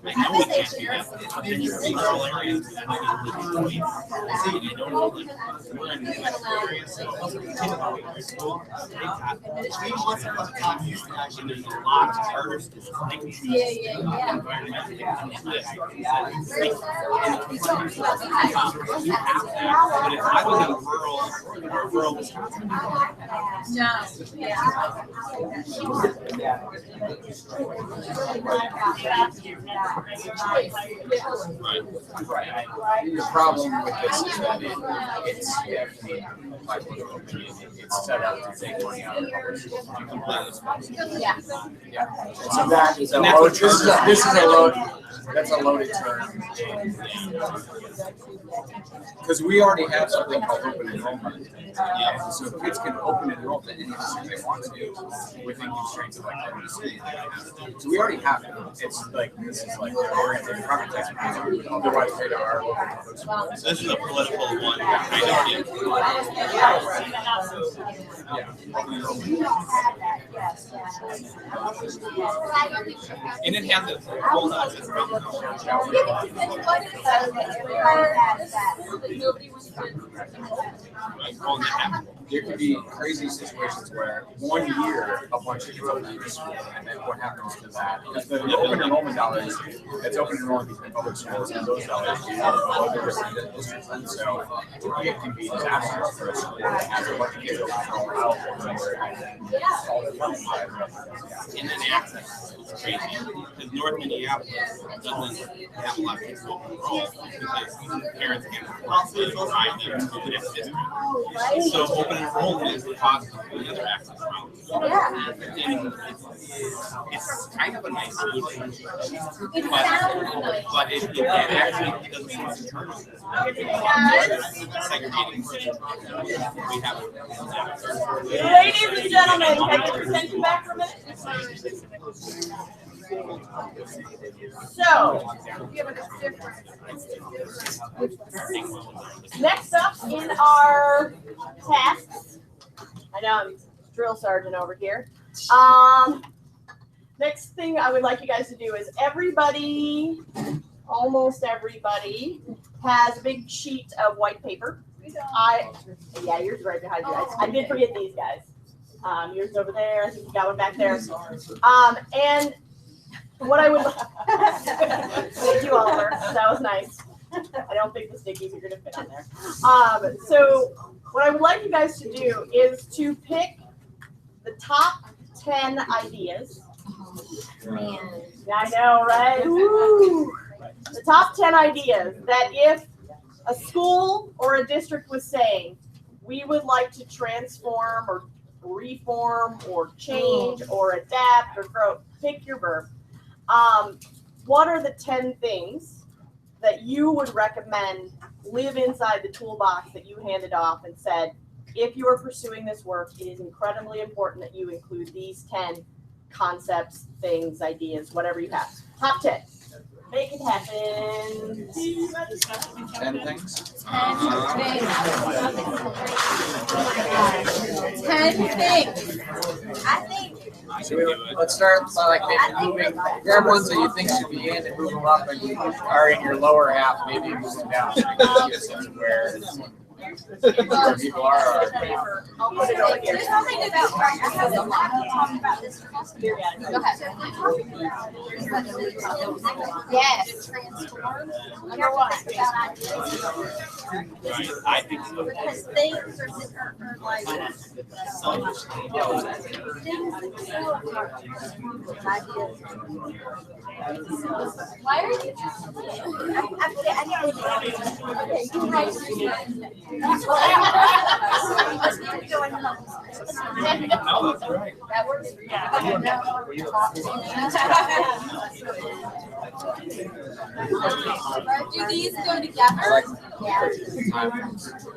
I know we can't do that. These are all areas that I need to don't know that we're in areas of school. And there's a lot of charter schools. They can choose environmental things. But if I was in rural Wisconsin, The problem with this is that it's set up to take money out of public schools. Yeah. So that is a load. This is a load. That's a loaded term. Because we already have something called open enrollment. Yeah. So kids can open enroll to any district they want to within constraints of like every state. So we already have it. It's like this is like oriented private textbooks. Otherwise, they are local. So this is a political one kind of thing. And it has its own access problem. There could be crazy situations where 1 year a bunch of kids are in school, and then what happens to that? Because the open enrollment dollars, it's open enrollment between public schools, and those dollars do go to different districts. And so it can be disastrous for a school that has a bunch of kids that fall out all the time. And then access is crazy because North Minneapolis doesn't have a lot of kids who open enroll because parents can't possibly drive them to the next district. So open enrollment is the cost of another access problem. And it's kind of a nice solution, but it actually doesn't seem to turn on segregating kids. We have Ladies and gentlemen, can I get your attention back for a minute? So, next up in our tasks, I know I'm drill sergeant over here. Next thing I would like you guys to do is everybody, almost everybody, has a big sheet of white paper. Yeah, yours is right behind you guys. I did forget these guys. Yours over there. I think you got one back there. And what I would thank you, Oliver. That was nice. I don't think the stickies are going to fit on there. So what I would like you guys to do is to pick the top 10 ideas. Man. Yeah, I know, right? Woo. The top 10 ideas that if a school or a district was saying, we would like to transform or reform or change or adapt or grow, pick your verb. What are the 10 things that you would recommend live inside the toolbox that you handed off and said, if you are pursuing this work, it is incredibly important that you include these 10 concepts, things, ideas, whatever you have. Top 10. Make it happen. 10 things. 10 things. I think. So let's start by like maybe moving, grab ones that you think should be in and move them up, and you are in your lower half, maybe move them down. So you can get a sense of where people are. There's something about I have a lot to talk about this. Go ahead. Yes. Number one. I think so. Because things are like why are you? That works. Do these go together? Yeah.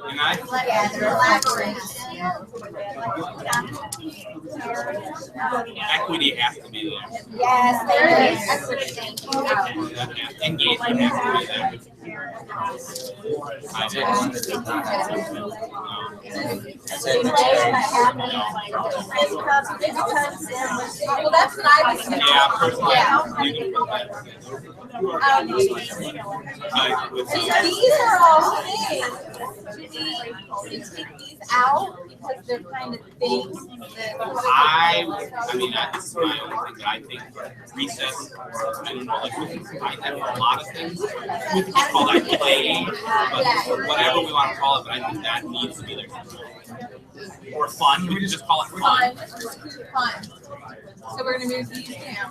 And I equity has to be there. Yes, there is. Engagement has to be there. Well, that's what I was thinking. Yeah, personally, you can put that. These are all things. Should we take these out because they're kind of things that I mean, that's my only thing that I think recess, I don't know, like we can combine that for a lot of things. We can just call that play, but whatever we want to call it, but I think that needs to be there. Or fun, we can just call it fun. Fun. So we're going to move these down.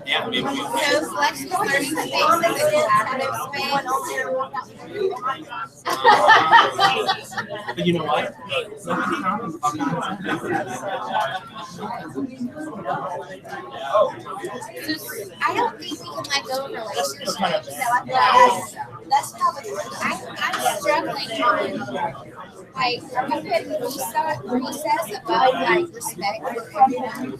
Yeah, maybe we So select the learning space that is active space. But you know what? I don't think we can let go of relationships. That's probably I'm struggling on like I'm putting recess above like respect for everyone.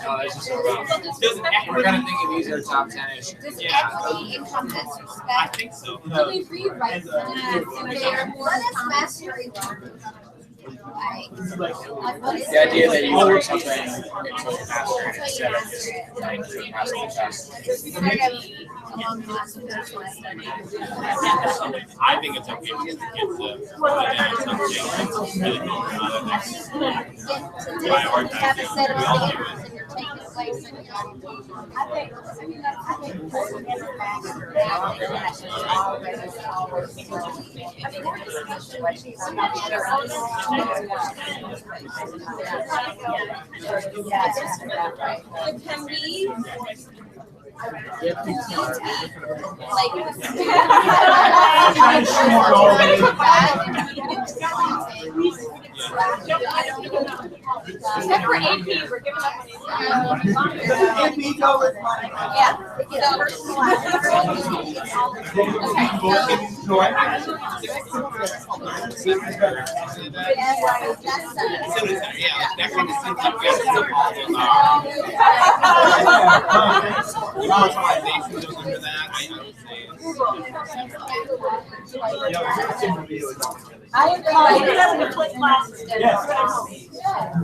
No, it's just we're kind of thinking these are top 10-ish. Does equity encompass respect? I think so. Do we rewrite that so they are more mastery learners? Like what is The idea that you learn something until you master it instead of just like passing the test. kind of along the lines of personal study? I think it's okay for kids to Have a set of standards and you're taking away from But can we? Except for AP, we're giving up on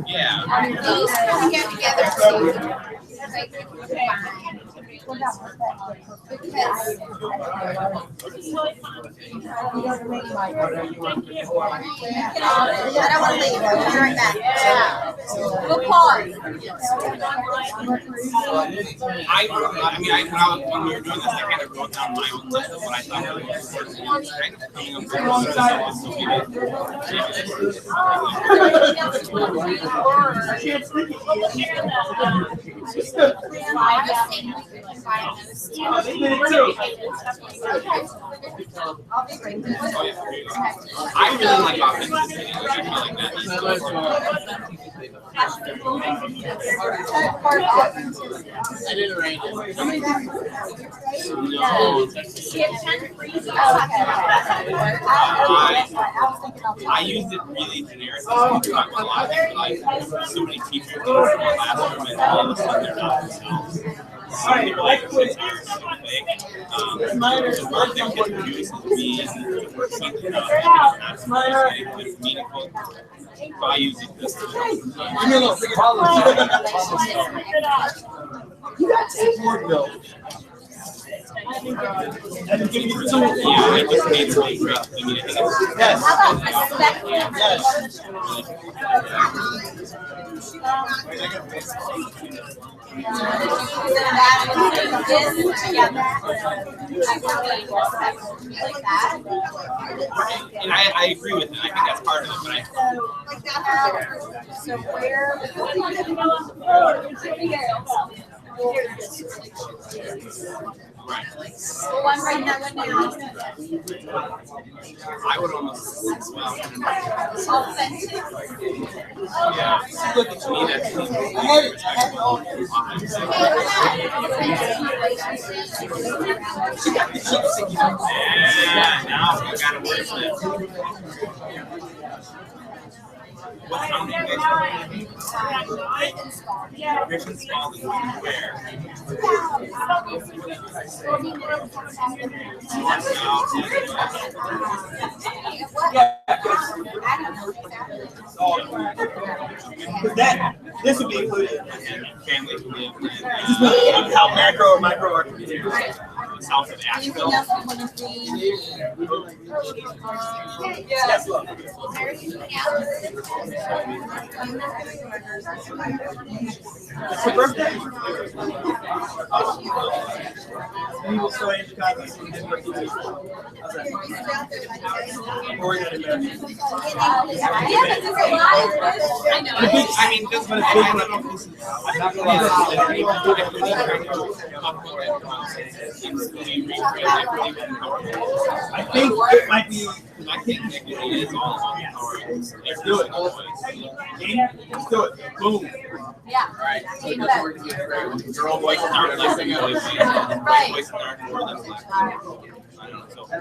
Yeah. These kind of get together too. Like, combine. Because I don't want to leave. I'll be right back. We'll pause. When we were doing this, I kind of wrote down my own list of what I thought was I really like authenticity. I didn't arrange it. I used it really generically. A lot of like so many teachers in the classroom and all of a sudden they're not themselves. Some people like to say are so fake. The work that kids produce is being something that's meaningful. So I use it this You got 10 more bills. Yeah, I just made it really great. I mean, I think it's and I agree with it. I think that's part of it, but So where? right. Well, I'm writing that one down. I would almost well. Authentic. Yeah. To me, that's yeah. Now I gotta work with. What sound do you guys Rich and small is where? This would be included. Family who live How macro or micro are south of Asheville. Yes, look. It's your birthday? We will start in Chicago. I mean, just but it's big enough. I'm not going to I think it might be. I think maybe it is all about power. Let's do it. Let's do it. Boom. Yeah. Alright, so You that's bet. where to get ready. Girl voice is dark less than boy voice. Right. Boy voice is dark more than black. I don't know.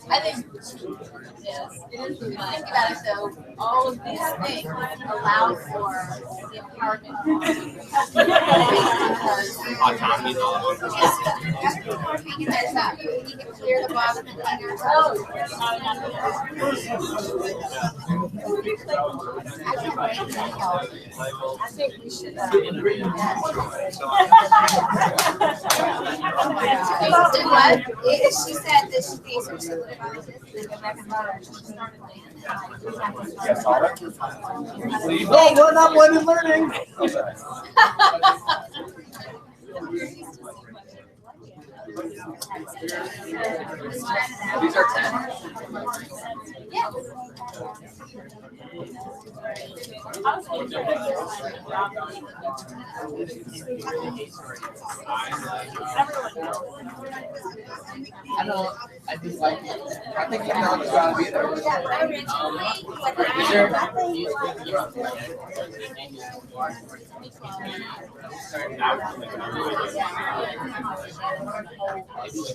I think, yes, it is. Think about it though, all of these things allow for the empowerment. Because Autonomy is all about Hanging this up. You can clear the bottom and fingers. I think we should. Did what? She said that she pays her sister about this and then go back and buy her. She started No, we're not one learning. These are 10. Yeah. I don't. I just like. I think technology's gotta be there. Originally, when Is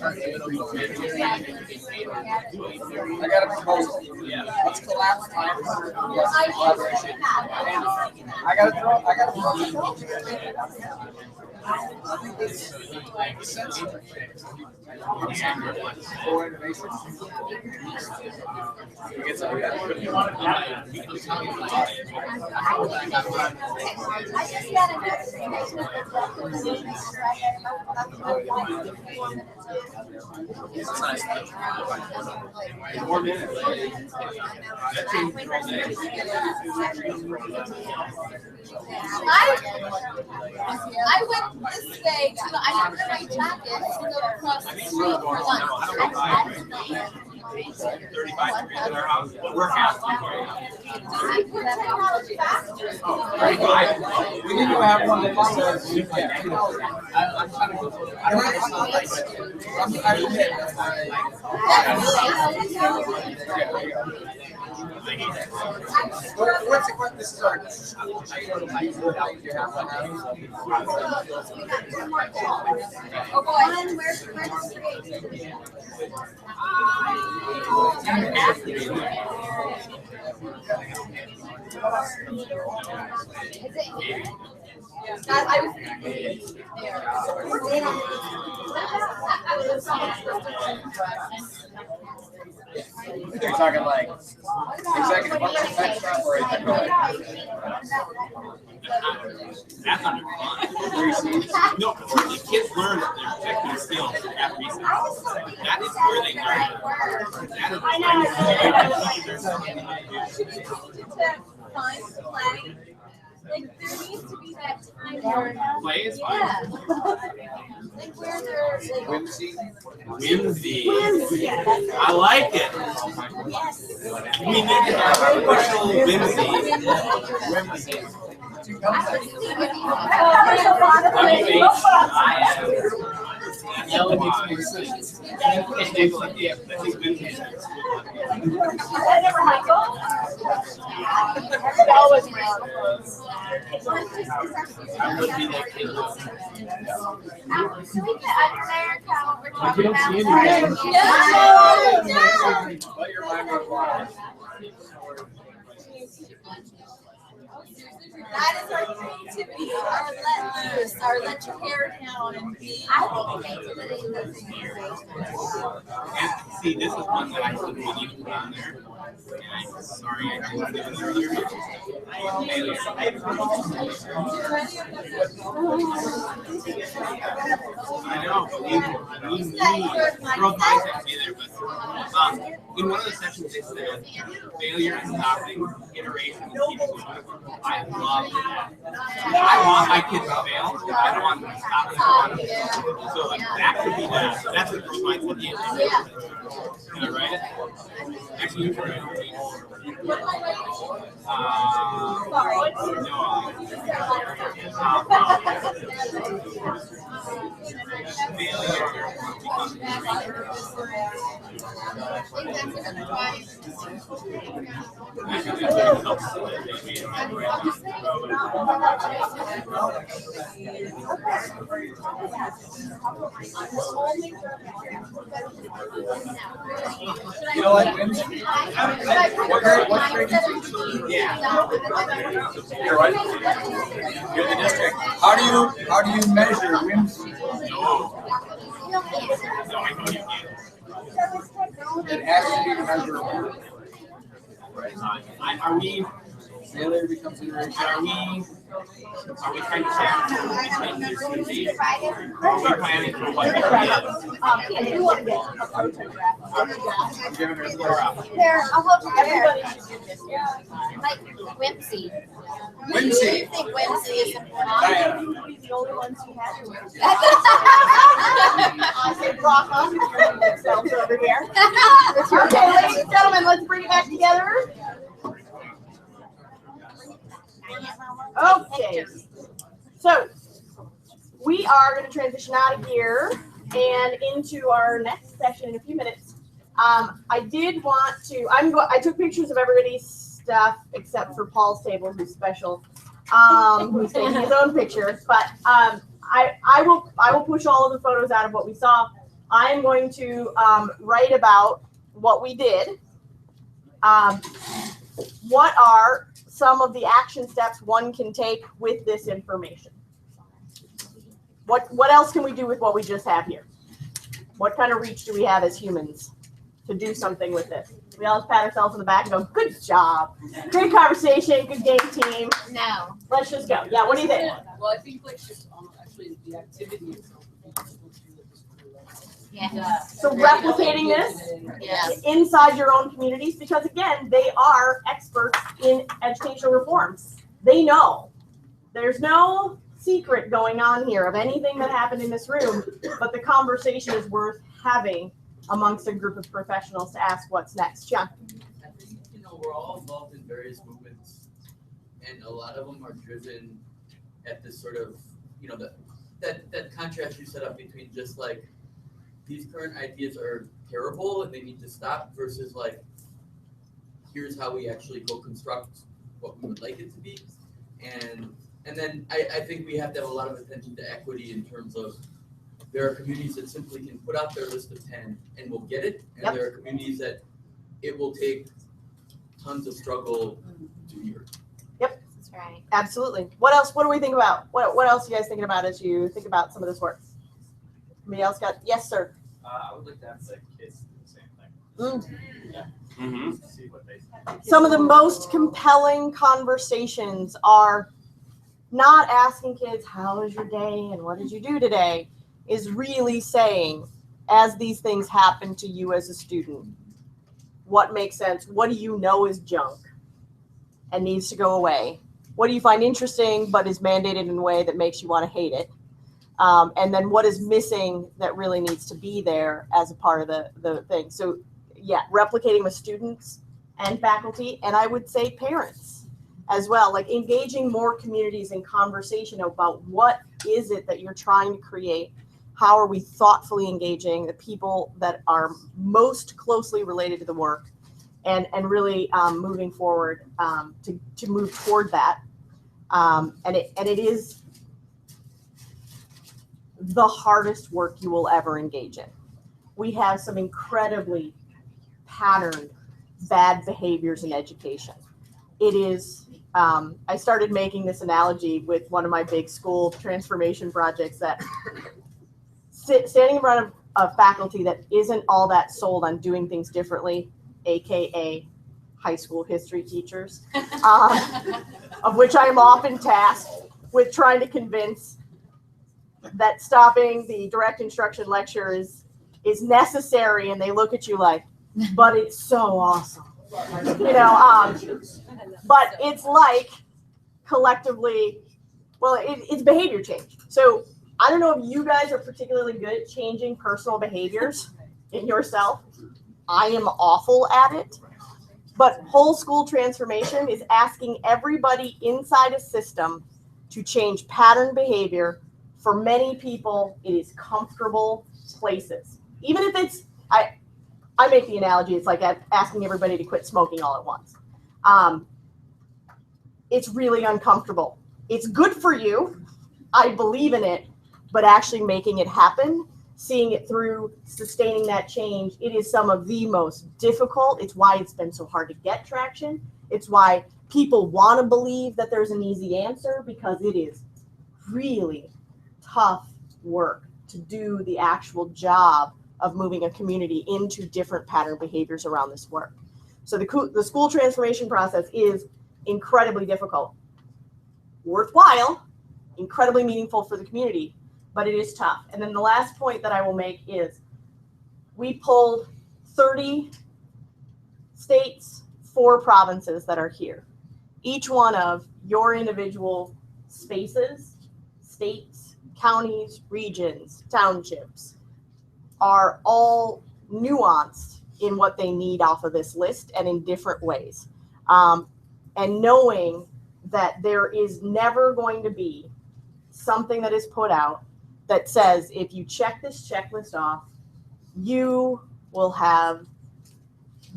I I got a proposal. Let's collapse time. Collaboration. I gotta throw I think this makes sense. For innovation. We get some of that. just got a notification. It's nice. 4 minutes. I went this way to the, I didn't wear my jacket to go across the street for lunch. 35 degrees in our house. We're half. We need to have one that says, I'm trying to go through it. What's it? This is our. Oh boy, where's the street? Is it here? I was You're talking like executive function type stuff or That's under fun. No, the kids learn their executive skills at recess. That is where they learn. time planning. Like there needs to be that time where Play is fine. yeah. Like where there's like whimsy. Whimsy. I like it. We need to have our personal whimsy. Yellow makes more sense. Yeah, that's his whimsy. You don't see anything. Let your mind run wild. that is our creativity, our let loose, our let your hair down and be. I think creativity is the thing. And see, this is one that I think we need to put on there. And I'm sorry I didn't do it earlier. I know, but we need growth mindset to be there. But in one of the sessions they said, failure is stopping, iteration is keeping going. I love that. I want my kids to fail. I don't want them to stop. I want them to. So like that could be that. That's what growth mindset is. Can I write it? Actually, you can write it. Failure becomes You know what, Vince? What grade did you teach? Yeah. You're right. You're the district. How do you measure whimsy? It has to be measurable. Are we? Failure becomes iteration. Are we trying to change this to be? Are we planning for what it is? I do want to get a photograph. I'm giving her the There, I'll hold you there. Everybody should get this. Like whimsy. Whimsy. Do you think whimsy is important? The only ones who have it. I say rock on themselves over here. Okay, ladies and gentlemen, let's bring it back together. Okay, so we are going to transition out of here and into our next session in a few minutes. I did want to. I took pictures of everybody's stuff except for Paul's table, who's special, who's taking his own picture. But I will push all of the photos out of what we saw. I am going to write about what we did. What are some of the action steps one can take with this information? What else can we do with what we just have here? What kind of reach do we have as humans to do something with this? We all just pat ourselves on the back and go, good job. Great conversation, good game team. No. Let's just go. Yeah, what do you think? Well, I think like actually the activity itself. Yeah. So replicating this Yes. inside your own communities, because again, they are experts in educational reforms. They know. There's no secret going on here of anything that happened in this room, but the conversation is worth having amongst a group of professionals to ask what's next. John? I think, we're all involved in various movements, and a lot of them are driven at this sort of, that contrast you set up between just like, these current ideas are terrible and they need to stop versus like, here's how we actually go construct what we would like it to be. And then I think we have to have a lot of attention to equity in terms of there are communities that simply can put out their list of 10 and will get it. And there are communities that it will take tons of struggle to be heard. Yep. That's right. Absolutely. What else? What do we think about? What else are you guys thinking about as you think about some of this work? Anybody else got? Yes, sir. I would like to ask like kids to do the same thing. Yeah. Mm-hmm. See what they say. Some of the most compelling conversations are not asking kids, how was your day and what did you do today? Is really saying, as these things happen to you as a student, what makes sense? What do you know is junk and needs to go away? What do you find interesting but is mandated in a way that makes you want to hate it? And then what is missing that really needs to be there as a part of the thing. So yeah, replicating with students and faculty, and I would say parents as well, like engaging more communities in conversation about what is it that you're trying to create? How are we thoughtfully engaging the people that are most closely related to the work and really moving forward to move toward that. And it is the hardest work you will ever engage in. We have some incredibly patterned bad behaviors in education. It is, I started making this analogy with one of my big school transformation projects that standing in front of faculty that isn't all that sold on doing things differently, AKA high school history teachers, of which I am often tasked with trying to convince that stopping the direct instruction lecture is necessary, and they look at you like, but it's so awesome. But it's like collectively, well, it's behavior change. So I don't know if you guys are particularly good at changing personal behaviors in yourself. I am awful at it. But whole school transformation is asking everybody inside a system to change pattern behavior. For many people, it is comfortable places. Even if it's, I make the analogy, it's like asking everybody to quit smoking all at once. it's really uncomfortable. It's good for you. I believe in it, but actually making it happen, seeing it through, sustaining that change, it is some of the most difficult. It's why it's been so hard to get traction. It's why people want to believe that there's an easy answer, because it is really tough work to do the actual job of moving a community into different pattern behaviors around this work. So the school transformation process is incredibly difficult, worthwhile, incredibly meaningful for the community, but it is tough. And then the last point that I will make is we pulled 30 states, 4 provinces that are here. Each one of your individual spaces, states, counties, regions, townships are all nuanced in what they need off of this list and in different ways. And knowing that there is never going to be something that is put out that says, if you check this checklist off, you will have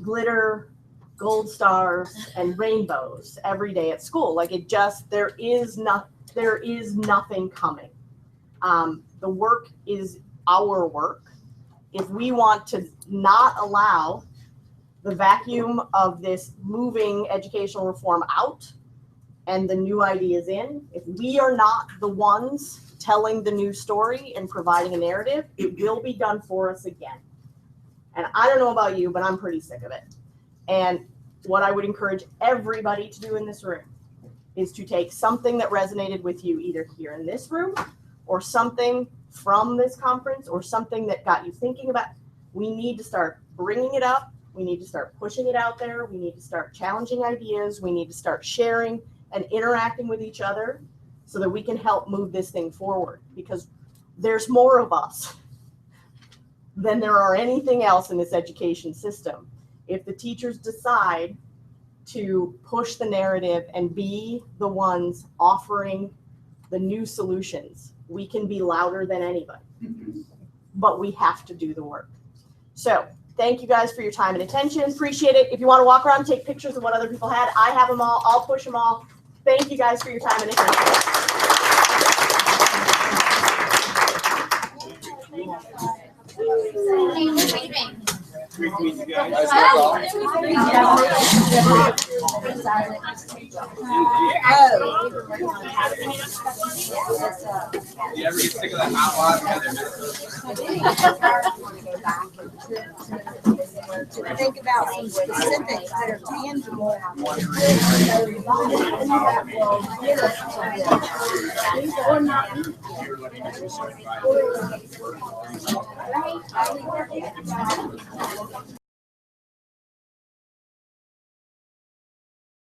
glitter, gold stars, and rainbows every day at school. Like, it just, there is nothing coming. The work is our work. If we want to not allow the vacuum of this moving educational reform out and the new ideas in, if we are not the ones telling the new story and providing a narrative, it will be done for us again. And I don't know about you, but I'm pretty sick of it. And what I would encourage everybody to do in this room is to take something that resonated with you, either here in this room or something from this conference or something that got you thinking about. We need to start bringing it up. We need to start pushing it out there. We need to start challenging ideas. We need to start sharing and interacting with each other so that we can help move this thing forward, because there's more of us than there are anything else in this education system. If the teachers decide to push the narrative and be the ones offering the new solutions, we can be louder than anybody, but we have to do the work. So thank you guys for your time and attention. Appreciate it. If you want to walk around, take pictures of what other people had, I have them all. I'll push them all. Thank you guys for your time and attention. Great to meet you guys. You ever get sick of the hot water? Think about some specifics that are tangible.